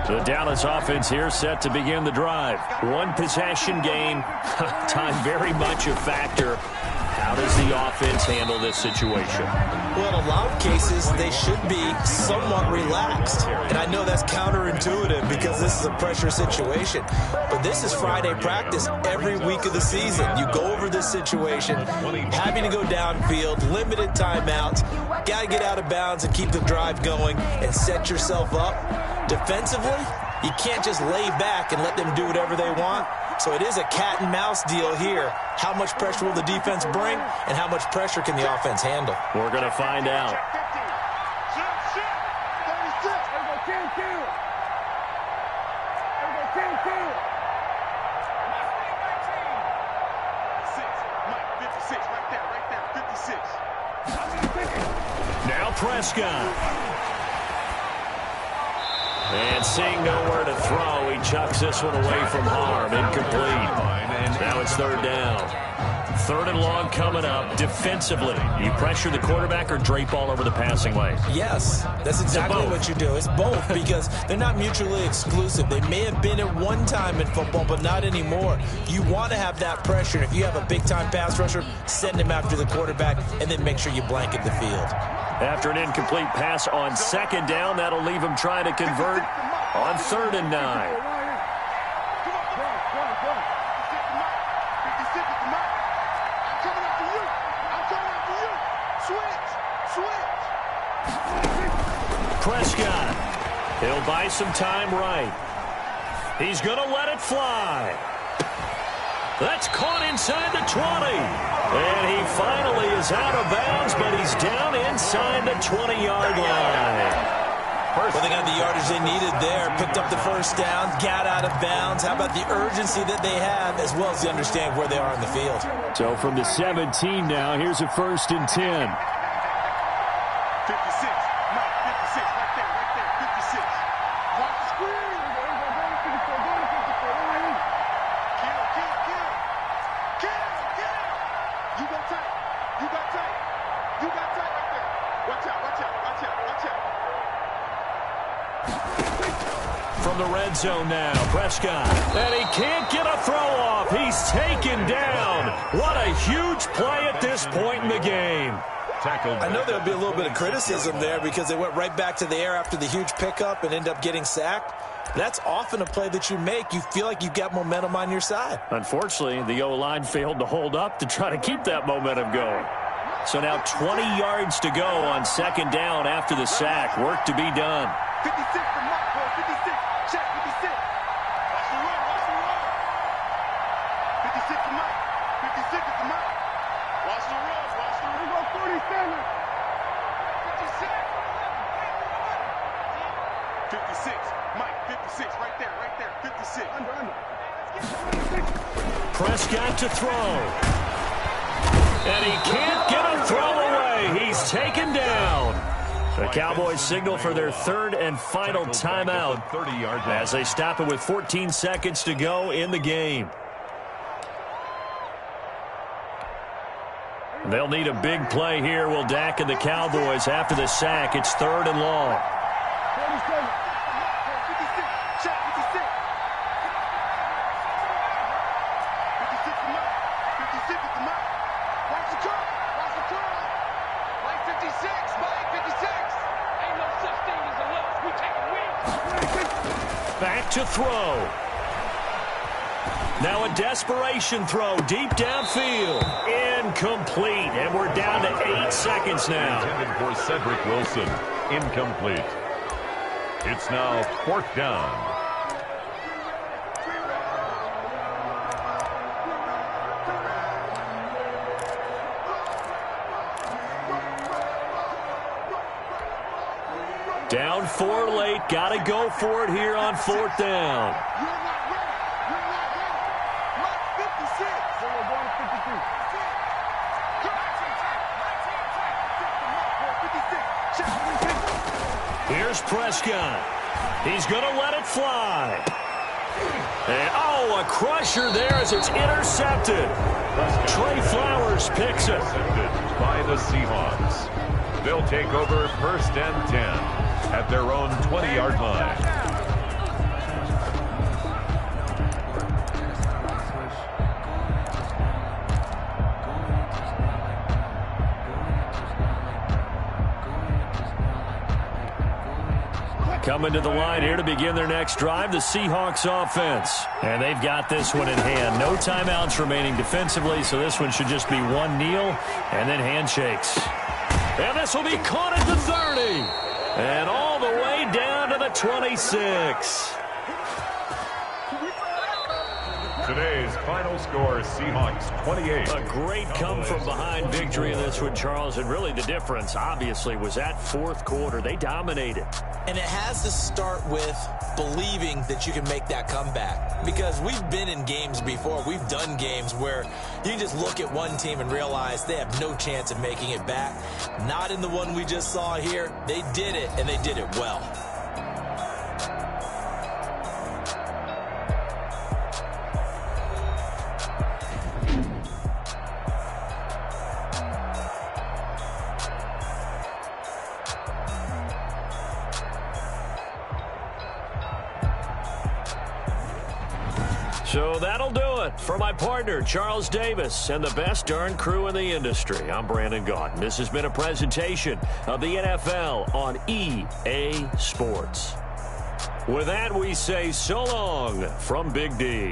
[SPEAKER 1] The Dallas offense here set to begin the drive. 1 possession game. Time very much a factor. How does the offense handle this situation?
[SPEAKER 2] Well, in a lot of cases, they should be somewhat relaxed. And I know that's counterintuitive because this is a pressure situation. But this is Friday practice every week of the season. You go over this situation, having to go downfield, limited timeouts, got to get out of bounds and keep the drive going and set yourself up. Defensively, you can't just lay back and let them do whatever they want. So it is a cat and mouse deal here. How much pressure will the defense bring, and how much pressure can the offense handle?
[SPEAKER 1] We're going to find out. Now Prescott. And seeing nowhere to throw, he chucks this one away from harm. Incomplete. Now it's 3rd down. 3rd and long coming up. Defensively, do you pressure the quarterback or drape all over the passing lane?
[SPEAKER 2] Yes, that's exactly what you do. It's both because they're not mutually exclusive. They may have been at one time in football, but not anymore. You want to have that pressure. And if you have a big-time pass rusher, send him after the quarterback and then make sure you blanket the field.
[SPEAKER 1] After an incomplete pass on 2nd down, that'll leave him trying to convert on 3rd and 9. Prescott. He'll buy some time right. He's going to let it fly. That's caught inside the 20. And he finally is out of bounds, but he's down inside the 20-yard line.
[SPEAKER 2] Well, they got the yardage they needed there, picked up the first down, got out of bounds. How about the urgency that they have, as well as they understand where they are on the field?
[SPEAKER 1] So from the 17 now, here's a 1st and 10.
[SPEAKER 6] 56. Mike, 56. Right there, 56. Watch the screen. Kill. You got tight. You got tight right there. Watch out.
[SPEAKER 1] From the red zone now, Prescott. And he can't get a throw off. He's taken down. What a huge play at this point in the game.
[SPEAKER 2] I know there'll be a little bit of criticism there because they went right back to the air after the huge pickup and end up getting sacked. That's often a play that you make. You feel like you've got momentum on your side.
[SPEAKER 1] Unfortunately, the O-line failed to hold up to try to keep that momentum going. So now 20 yards to go on 2nd down after the sack. Work to be done.
[SPEAKER 6] 56 for Mike, boy. 56. Check 56. Watch the run. 56 for Mike. 56 is the Mike. Watch the run. 47. 56. Mike, 56. Right there. 56. Under.
[SPEAKER 1] Prescott to throw. And he can't get a throw away. He's taken down. The Cowboys signal for their 3rd and final timeout as they stop it with 14 seconds to go in the game. They'll need a big play here, will Dak and the Cowboys after the sack. It's 3rd and long.
[SPEAKER 6] 47. 56. Check 56. 56 for Mike. 56 is the Mike. Watch the curl. Mike 56. Mike 56. Ain't no such thing as a loss. We take a win.
[SPEAKER 1] Back to throw. Now a desperation throw deep downfield. Incomplete. And we're down to 8 seconds now.
[SPEAKER 3] Intended for Cedric Wilson. Incomplete. It's now 4th down.
[SPEAKER 1] Down 4 late. Got to go for it here on 4th down. Here's Prescott. He's going to let it fly. And, a crusher there as it's intercepted. Trey Flowers picks it.
[SPEAKER 3] By the Seahawks. They'll take over 1st and 10 at their own 20-yard line.
[SPEAKER 1] Coming to the line here to begin their next drive, the Seahawks offense. And they've got this one in hand. No timeouts remaining defensively, so this one should just be one kneel and then handshakes. And this will be caught at the 30. And all the way down to the 26.
[SPEAKER 3] Today's final score, Seahawks 28.
[SPEAKER 1] A great come-from-behind victory in this one, Charles. And really the difference, obviously, was that 4th quarter. They dominated.
[SPEAKER 2] And it has to start with believing that you can make that comeback. Because we've been in games before. We've done games where you just look at one team and realize they have no chance of making it back. Not in the one we just saw here. They did it, and they did it well.
[SPEAKER 1] So that'll do it for my partner, Charles Davis, and the best darn crew in the industry. I'm Brandon Gaudin. This has been a presentation of the NFL on EA Sports. With that, we say so long from Big D.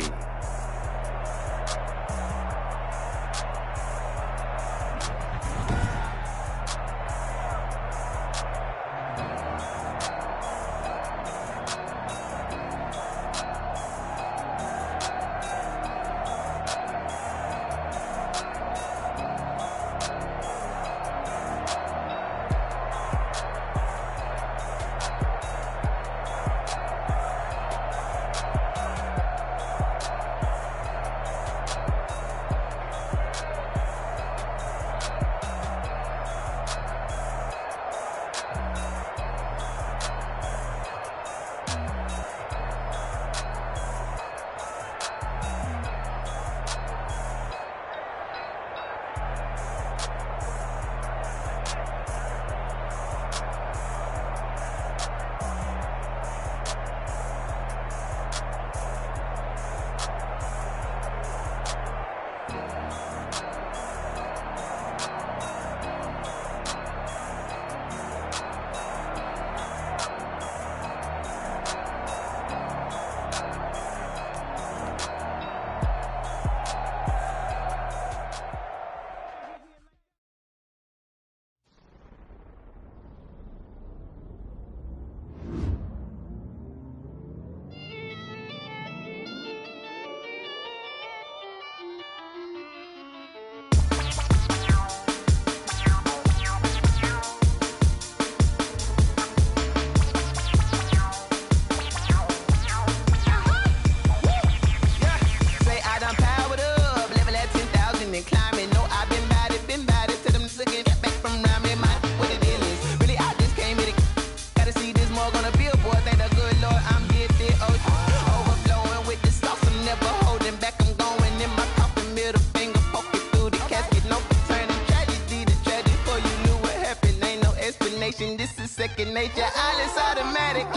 [SPEAKER 12] second nature. All is automatic.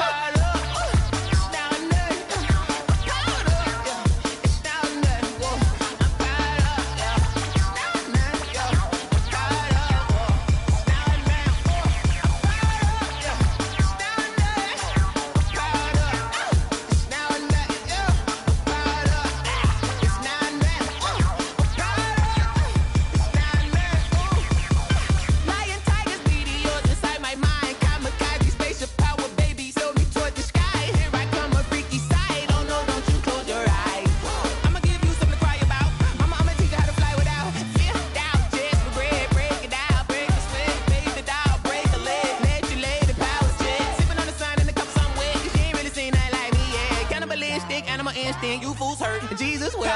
[SPEAKER 12] You fools hurt. Jesus will.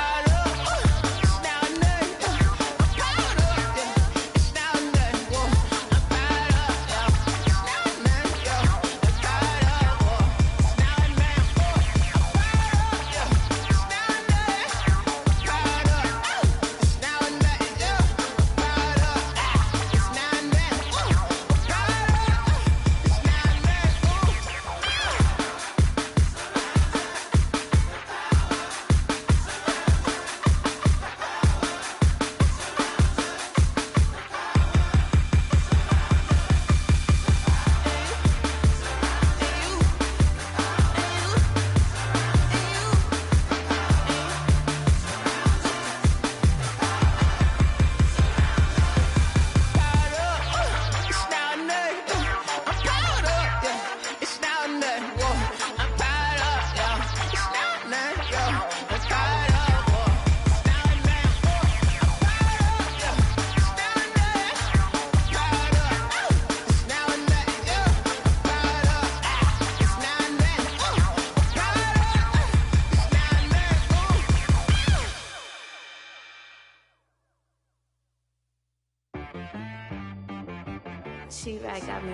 [SPEAKER 13] She-Rag got me.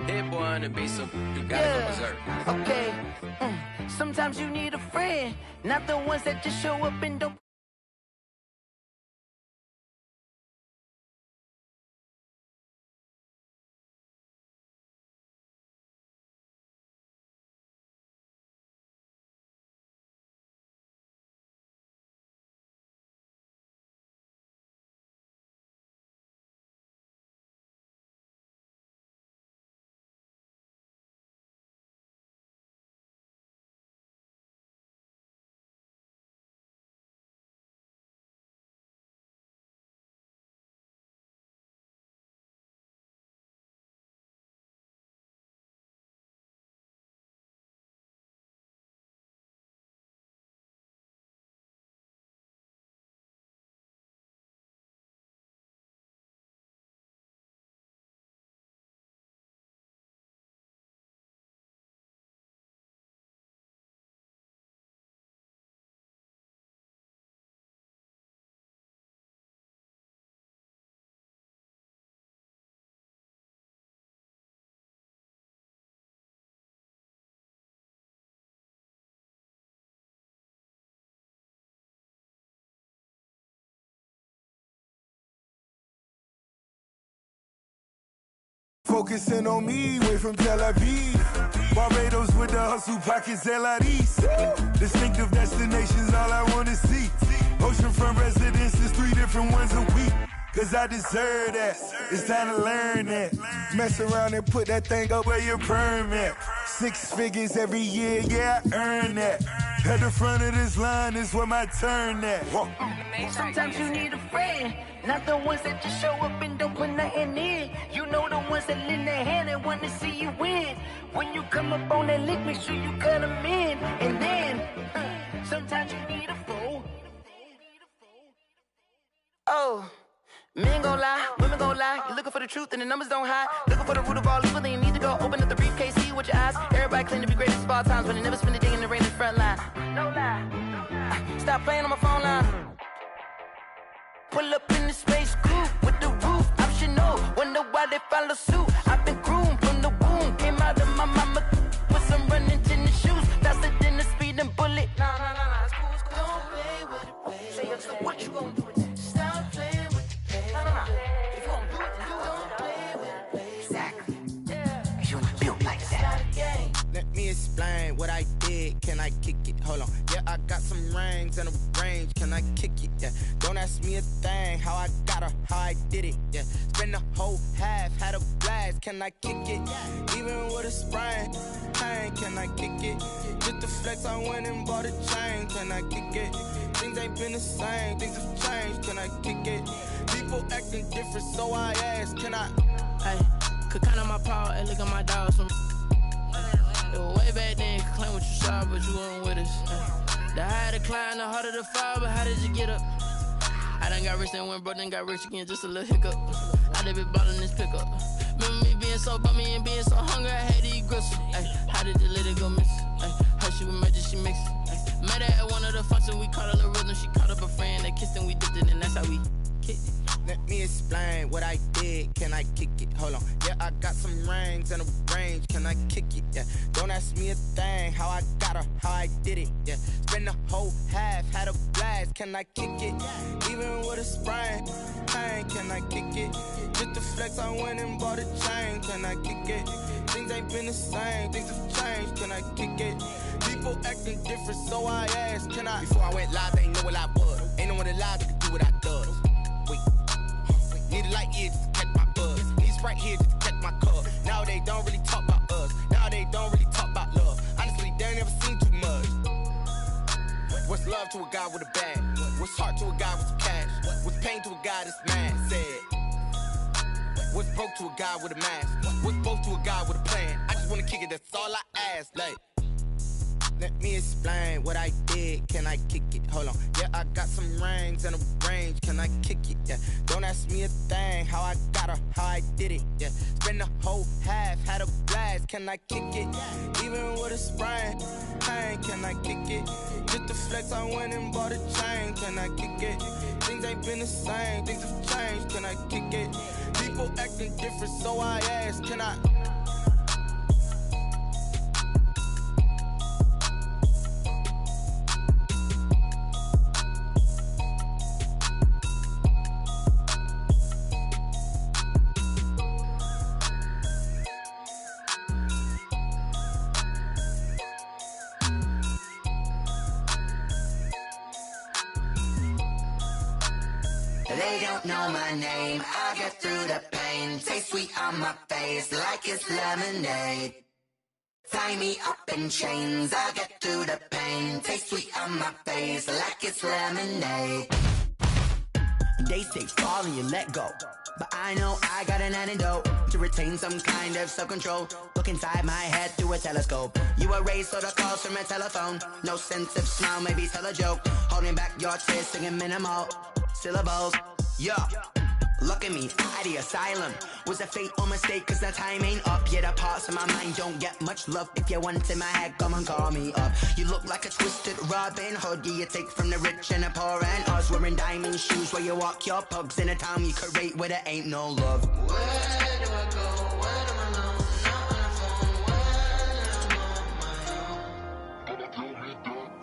[SPEAKER 9] Hit boy on the beat, so you gotta go berserk.
[SPEAKER 12] Okay. Sometimes you need a friend, not the ones that just show up and don't.
[SPEAKER 6] Focusing on me, way from Tel Aviv. Barbados with the hustle pockets, LIDs. Distinctive destinations, all I wanna see. Oceanfront residences, 3 different ones a week. Cause I deserve that, it's time to learn that. Mess around and put that thing up where your permit. 6 figures every year, yeah, I earn that. At the front of this line is where my turn at.
[SPEAKER 12] Sometimes you need a friend, not the ones that just show up and don't put nothing in. You know the ones that lend their hand and want to see you win. When you come up on that lick, make sure you cut them in. And then, sometimes you need a fool. Oh. Men gon' lie, women gon' lie. You're looking for the truth and the numbers don't hide. Looking for the root of all evil, then you need to go open up the briefcase, see with your eyes. Everybody claim to be greatest of all times, but they never spend a day in the rain in the front line. No lie. Stop playing on my phone line. Pull up in the space coupe with the roof optional. Wonder why they follow suit. I've been groomed from the womb. Came out of my mama with some running tennis shoes. Faster than the speeding bullet. Nah, it's cool, it's cool. Don't play with it, baby. Say, so what you gon' do with that? Stop playing with
[SPEAKER 10] can I kick it? Hold on, yeah, I got some rings and a range, can I kick it? Yeah, don't ask me a thing, how I got her, how I did it. Yeah, spend the whole half, had a blast, can I kick it? Even with a sprain, pain, can I kick it? Just the flex, I went and bought a chain, can I kick it? Things ain't been the same, things have changed, can I kick it? People acting different, so I ask, can I?
[SPEAKER 4] Hey, could count on my power and look at my dogs from. It was way back then, could claim what you saw, but you weren't with us. The higher the climb, the harder the fall, but how did you get up? I done got rich and went broke, then got rich again, just a little hiccup. I done been ballin' this pickup. Remember me being so bummy and being so hungry, I had to eat gristle. Ay, how did the lady go miss? Ay, her she was magic, she mixed. Ay, met her at one of the functions, we caught a little rhythm, she caught up a friend, they kissed and we dipped it, and that's how we kicked it.
[SPEAKER 10] Let me explain what I did, can I kick it? Hold on, yeah, I got some rings and a range, can I kick it? Yeah, don't ask me a thing, how I got her, how I did it. Yeah, spend the whole half, had a blast, can I kick it? Even with a sprain, pain, can I kick it? Just the flex, I went and bought a chain, can I kick it? Things ain't been the same, things have changed, can I kick it? People acting different, so I asked, can I? Before I went live, they ain't know what I was. Ain't no one alive that could do what I does. Wait. Need a light here just to catch my buzz. Need Sprite here just to catch my cup. Now they don't really talk about us. Now they don't really talk about love. Honestly, they ain't never seen too much. What's love to a guy with a bag? What's heart to a guy with some cash? What's pain to a guy that's mad? Said. What's broke to a guy with a mask? What's both to a guy with a plan? I just wanna kick it, that's all I ask. Like, let me explain what I did, can I kick it? Hold on, yeah, I got some rings and a range, can I kick it? Yeah, don't ask me a thing, how I got her, how I did it. Yeah, spend the whole half, had a blast, can I kick it? Even with a sprain, pain, can I kick it? Just the flex, I went and bought a chain, can I kick it? Things ain't been the same, things have changed, can I kick it? People acting different, so I ask, can I?
[SPEAKER 12] They don't know my name, I get through the pain. Taste sweet on my face like it's lemonade. Tie me up in chains, I get through the pain. Taste sweet on my face like it's lemonade.
[SPEAKER 14] They say fall and you let go, but I know I got an antidote to retain some kind of self-control. Look inside my head through a telescope. You erase all the calls from a telephone. No sense of smile, maybe tell a joke. Holding back your tears, singing minimal syllables. Yeah, look at me, at the asylum. Was a fate or mistake, cause the time ain't up. Yet the parts of my mind don't get much love. If you want in my head, come and call me up. You look like a twisted Robin Hood. You take from the rich and the poor and us. Wearing diamond shoes where you walk your pugs in a town you create where there ain't no love.
[SPEAKER 12] Where do I go? Where do I know? Not on the phone, when I'm on my own.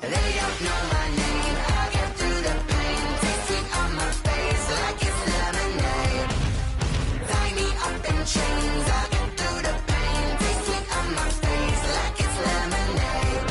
[SPEAKER 14] They don't know my name, I get through the pain. Taste sweet on my face like it's lemonade. Tie me up in chains, I get through the pain. Taste sweet on my face like it's lemonade.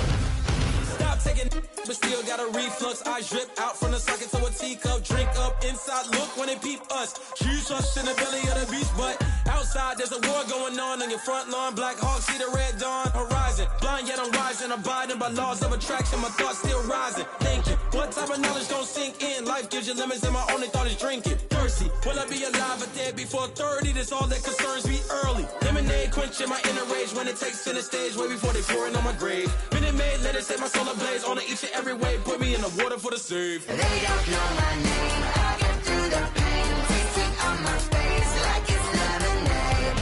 [SPEAKER 10] Stop taking but still got a reflux. I drip out from the socket to a teacup. Drink up inside, look when they peep us. Shoes us in the belly of the beach, but outside there's a war going on your front lawn. Black Hawk see the red dawn horizon. Blind yet I'm rising, abiding by laws of attraction. My thoughts still rising. Thinking, what type of knowledge don't sink in? Life gives you limits and my only thought is drinking. Thirsty, will I be alive or dead before 30? That's all that concerns me early. Lemonade quenching my inner rage when it takes center stage way before they pour it on my grave. Minute Maid, let it set my soul ablaze on each and every way. Put me in the water for the save.
[SPEAKER 14] They don't know my name, I get through the pain. Taste sweet on my face like it's lemonade.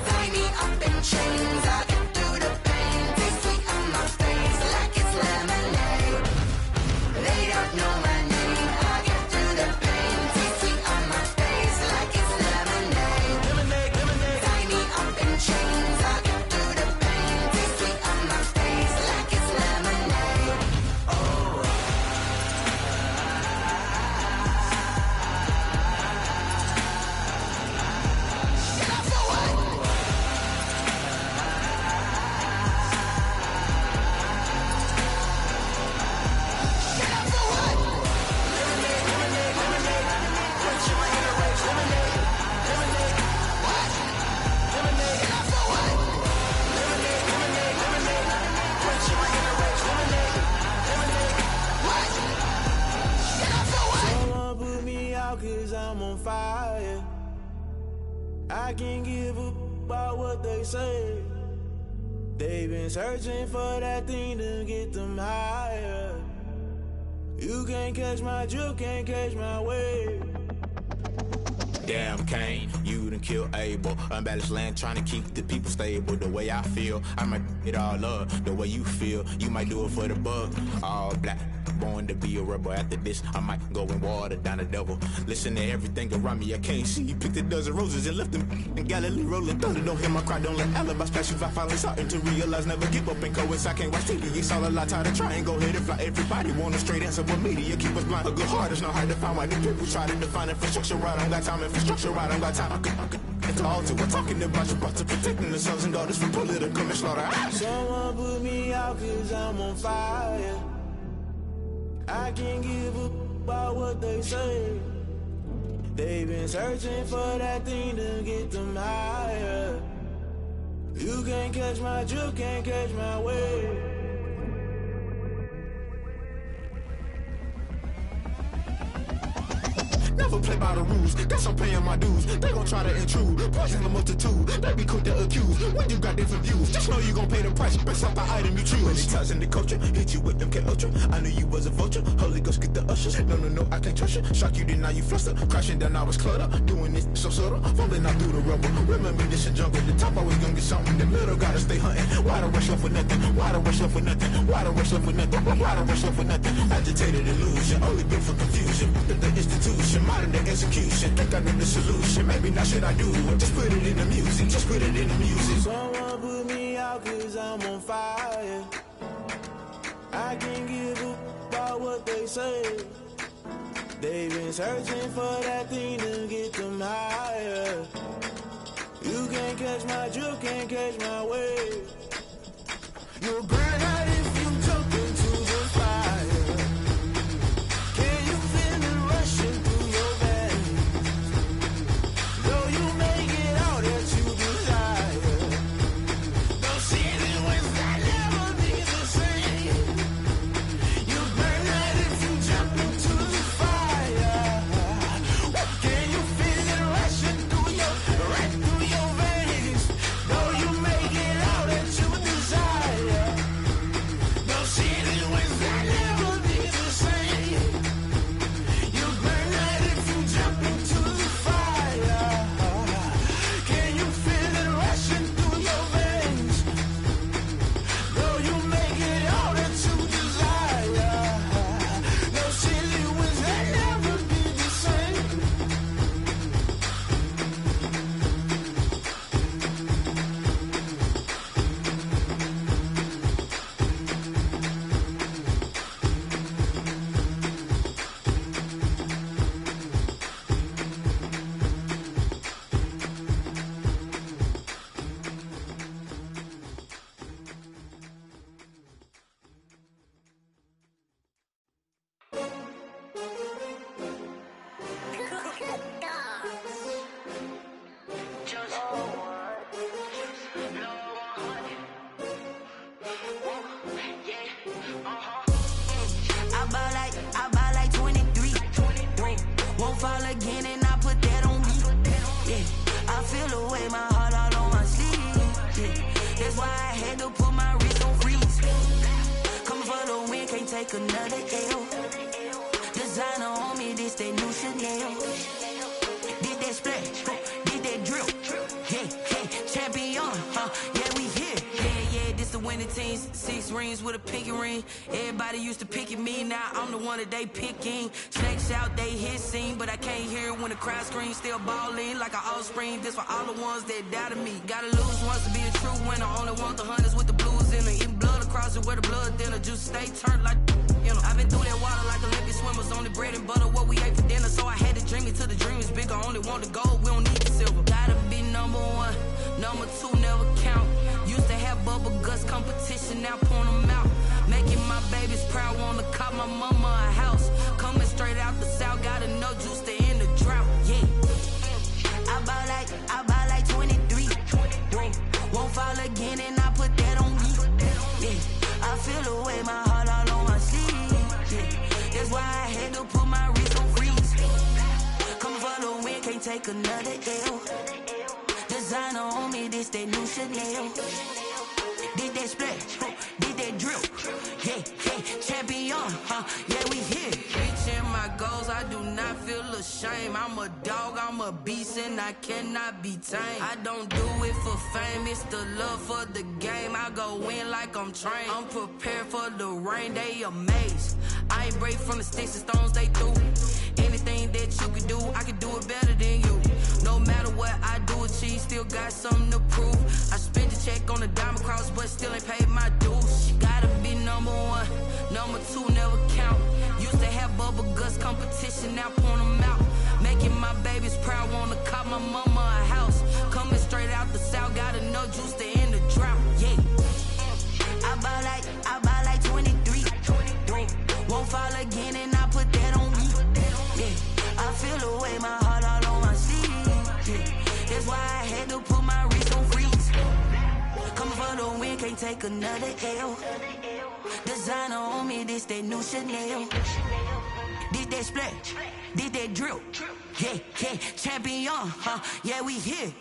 [SPEAKER 14] Tie me up in chains, I get through the pain. Taste sweet on my face like it's lemonade. They don't know my name, I get through the pain. Taste sweet on my face like it's lemonade.
[SPEAKER 10] Lemonade, lemonade.
[SPEAKER 14] Tie me up in chains, I get through the pain. Taste sweet on my face like it's lemonade.
[SPEAKER 15] I can't give a about what they say. They've been searching for that thing to get them higher. You can't catch my drift, can't catch my wave.
[SPEAKER 11] Damn, Kane, you done killed Abel. Unbalanced land, trying to keep the people stable. The way I feel, I might it all up. The way you feel, you might do it for the buck. All black, born to be a rebel. After this, I might go and water down the devil. Listen to everything around me, I can't see. Picked a dozen roses and left them in Galilee rolling thunder. Don't hear my cry, don't let alibis pass you. I finally starting to realize, never give up and coincide. I can't watch TV, it's all a lot. Tired of trying, go ahead and fly. Everybody want a straight answer, but media keep us blind. A good heart is not hard to find. Why the people try to define infrastructure right? I don't got time, infrastructure right, I don't got time. I could it's all to we're talking about your brother protecting the sons and daughters from political manslaughter.
[SPEAKER 15] Someone put me out cause I'm on fire. I can't give a about what they say. They've been searching for that thing to get them higher. You can't catch my drift, can't catch my wave.
[SPEAKER 11] Never play by the rules, guess I'm paying my dues. They gon' try to intrude, poison the multitude. They be quick to accuse, when you got different views. Just know you gon' pay the price, based off the item you choose. When it ties in the culture, hit you with MK Ultra. I knew you was a vulture, Holy Ghost get the ushers. No, I can't trust you. Shock you, then now you fluster. Crashing down, I was cluttered. Doing this so subtle, falling out through the rubble. Remember this a jungle, the top always gonna get something. In the middle, gotta stay hunting. Why the rush left for nothing? Why the rush left for nothing? Why the rush left for nothing? Why the rush left for nothing? Agitated illusion, only built for confusion. The institution, modern day execution. Think I know the solution. Maybe not should I do it? Just put it in the music. Just put it in the music.
[SPEAKER 15] Someone put me out cause I'm on fire. I can't give a about what they say. They've been searching for that thing to get them higher. You can't catch my drift, can't catch my wave. You'll burn out if you jump into the fire. Can you feel it rushing through your veins? Though you make it all that you desire. Don't see it when that never be the same. You burn out if you jump into the fire. Can you feel it rushing through right through your veins? Though you make it all that you desire. Don't see it when that never be the same. You burn out if you jump into the fire. Can you feel it rushing through your veins? Though you make it all that you desire. No silly winds that never be the same.
[SPEAKER 14] I buy like 23. Won't fall again and I put that on me. Yeah, I feel the way my heart all on my sleeve. Yeah, that's why I had to put my wrist on freeze. Coming for the win, can't take another L. Designer on me, this that new Chanel. Did that splash, did that drill. Yeah, champion, yeah, we here. Yeah, this the winning team. 6 rings with a pinky ring. Everybody used to pick at me, now I'm the one that they picking. Snakes out, they hit scene, but I can't hear it when the crowd screams. Still balling like an offspring. This for all the ones that doubted me. Gotta lose once to be a true winner. Only want the hunters with the blues in it. Eating blood across it where the blood thinner. Juice stay turned like you know. I've been through that water like Olympic swimmers. Only bread and butter what we ate for dinner. So I had to dream it till the dream is bigger. Only want the gold, we don't need the silver. Gotta be number 1, number 2 never count. Used to have bubble guts competition, now point them out. Making my babies proud, wanna cop my mama a house. Coming straight out the south, gotta know juice to end the drought. Yeah, I buy like 23. Won't fall again and I put that on me. Yeah, I feel the way my heart all on my sleeve. Yeah, that's why I had to put my wrist on freeze. Coming for the win, can't take another L. this that new Chanel. Did that splash, did that drill. Yeah, champion, yeah, we here. Reaching my goals, I do not feel ashamed. I'm a dog, I'm a beast, and I cannot be tamed. I don't do it for fame, it's the love for the game. I go in like I'm trained. I'm prepared for the rain, they amazed. I ain't break from the sticks and stones they threw. Anything that you can do, I can do it better than you. No matter what I do, achieve, still got something to prove. I spent the check on the diamond cross, but still ain't paid my dues. Gotta be number one, number two never count. Used to have bubble guts competition, now point them out. Making my babies proud, wanna cop my mama a house. Coming straight out the south, got enough juice to end the drought. Yeah, I buy like 23. Won't fall again, and I put that on me. Yeah, I feel the way, my heart all on my sleeve. Yeah, that's why I had to put my wrist on freeze. Coming for the win, can't take another L. Designer on me, this that new Chanel. Did that splash, did that drill. Yeah, champion, yeah, we here.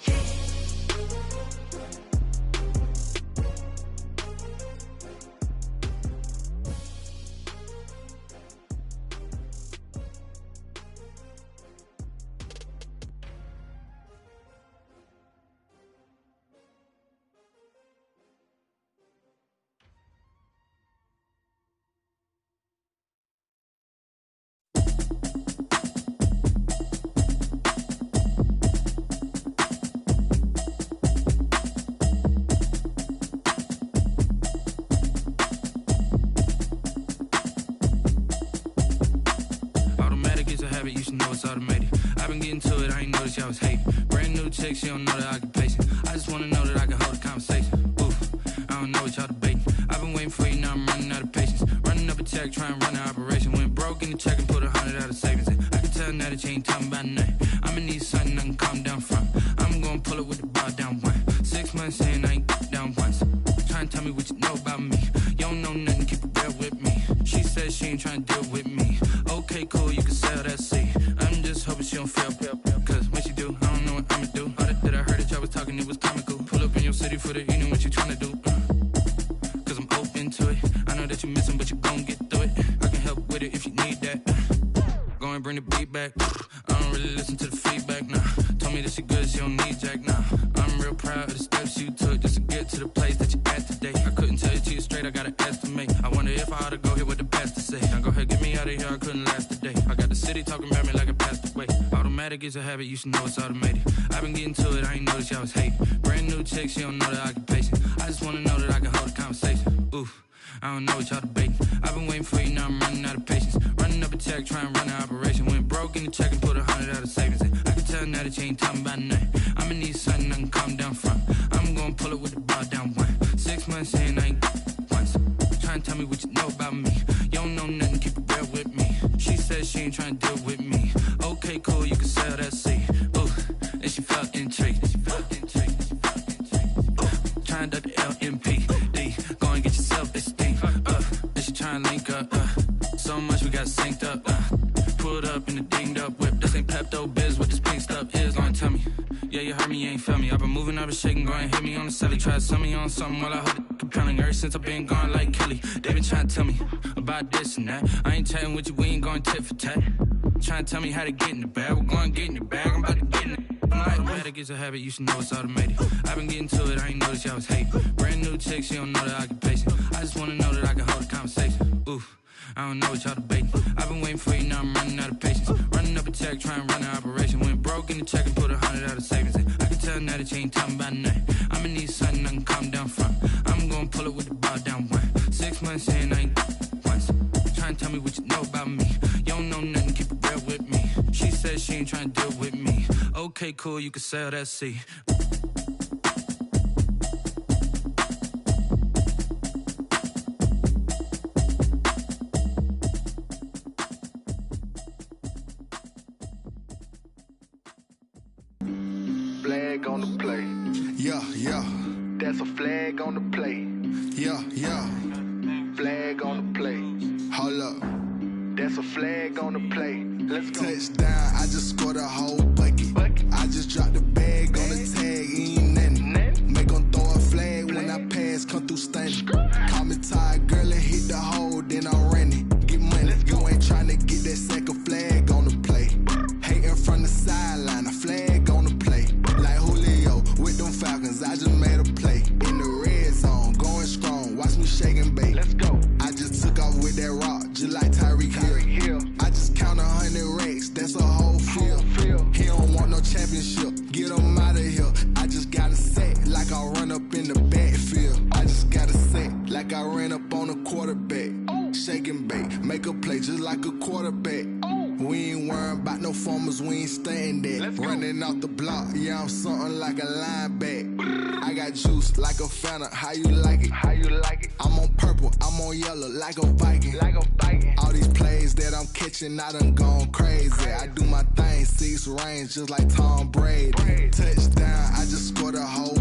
[SPEAKER 8] You should know it's automated. I've been getting to it, I ain't noticed y'all was hating. Brand new chick, she don't know the occupation. I just wanna know that I can hold a conversation. Oof, I don't know what y'all debating. I've been waiting for you, now I'm running out of patience. Running up a check, trying to run an operation. Went broke in the check and put 100 out of savings in. I can tell now that you ain't talking about nothing. I'ma need something I can calm down from. I'm gonna pull it with the bar down one. 6 months in, I ain't down once. Trying to tell me what you know about me. You don't know nothing, keep it real with me. She says she ain't trying to deal with me. Okay, cool, you can sell that seat. I'm just hoping she don't fail. Cause when she do, I don't know what I'ma do. All that I heard that y'all was talking, it was comical. Pull up in your city for the evening, what you tryna do? Cause I'm open to it. I know that you missing, but you gon' get through it. I can help with it if you need that. Go and bring the beat back. I don't really listen to the feedback, nah. Told me that she good, she don't need jack, nah. I'm real proud of the steps you took just to get to the place that you at today. I couldn't tell you to you straight, I gotta estimate. I wonder if I ought to go here with the best to say. Now go ahead, get me out of here, I couldn't last a day. I got the city talking about me like I passed away. Automatic is a habit, you should know it's automated. I've been getting to it, I ain't noticed y'all was hating. Brand new chick, she don't know the occupation. I just wanna know that I can hold a conversation. Oof, I don't know what y'all debating. I've been waiting for you, now I'm running out of patience. Running up a check, trying to run an operation. Went broke in the check and put 100 out of savings in. I can tell now that you ain't talking about nothing. I'ma need something I can calm down from. I'm gonna pull it with the bar down one. 6 months in, I ain't once. Trying to tell me what you know about me. You don't know nothing, keep it real with me. She says she ain't trying to deal with me. Okay, cool, you can sell that seat. Ooh, and she felt intrigued. Trying to duck the LMPD. Go and get your self-esteem. And she trying to link up. So much we got synced up. Pulled up in the dinged up whip. This ain't Pepto-Biz, what this pink stuff is. Gonna tell me. Yeah, you heard me, you ain't felt me. I've been moving, I've been shaking, go and hit me on the celly. Try to sell me on something while I hold it compelling. Ever since I've been gone like Kelly. They been trying to tell me about this and that. I ain't chatting with you, we ain't going tit for tat. Trying to tell me how to get in the bag. We're going to get in your bag, I'm about to get in it. Automatic is a habit, you should know it's automated. I've been getting to it, I ain't noticed y'all was hating. Brand new chick, she don't know the occupation. I just wanna know that I can hold a conversation. Oof, I don't know what y'all debating. I've been waiting for you, now I'm running out of patience. Running up a check, trying to run an operation. Went broke in the check and put 100 out of savings in. I can tell now that you ain't talking about nothing. I'ma need something I can calm down from. I'm gonna pull it with the bar down one. 6 months in, I ain't once. Trying to tell me what you know about me. You don't know nothing, keep it real with me. She says she ain't trying to deal with me. Okay, cool, you can sell that seat.
[SPEAKER 7] Flag on the play.
[SPEAKER 6] Yeah.
[SPEAKER 7] That's a flag on the play.
[SPEAKER 6] Yeah.
[SPEAKER 7] Flag on the play.
[SPEAKER 6] Hold up.
[SPEAKER 7] That's a flag on the play. Let's go.
[SPEAKER 6] Touchdown, I just scored a whole bucket. I just dropped the bag on the tag, ain't nothing. through standing. Call me tired, girl, and hit the hole, then I'm running. Get money, you ain't tryna get that second flag on the play. Hating from the sideline, a flag on the play. Like Julio with them Falcons, I just made a play. In the red zone, going strong, watch me shake and bake. Let's go. I just took off with that rock, just like Tyreek Hill. I just count 100 racks, that's a whole field. He don't want no championship, get him out of here. I just gotta set like I run up in the backfield. I just gotta set like I ran up on a quarterback. Shake and bake, make a play just like a quarterback. We ain't worrying about no formers, we ain't staying there. Running off the block, yeah, I'm something like a linebacker. I got juice like a Fanta, how you like it? How you like it? I'm on purple, I'm on yellow like a Viking. Like a Viking. All these plays that I'm catching, I done gone crazy. I do my thing, 6 range just like Tom Brady. Touchdown, I just scored a whole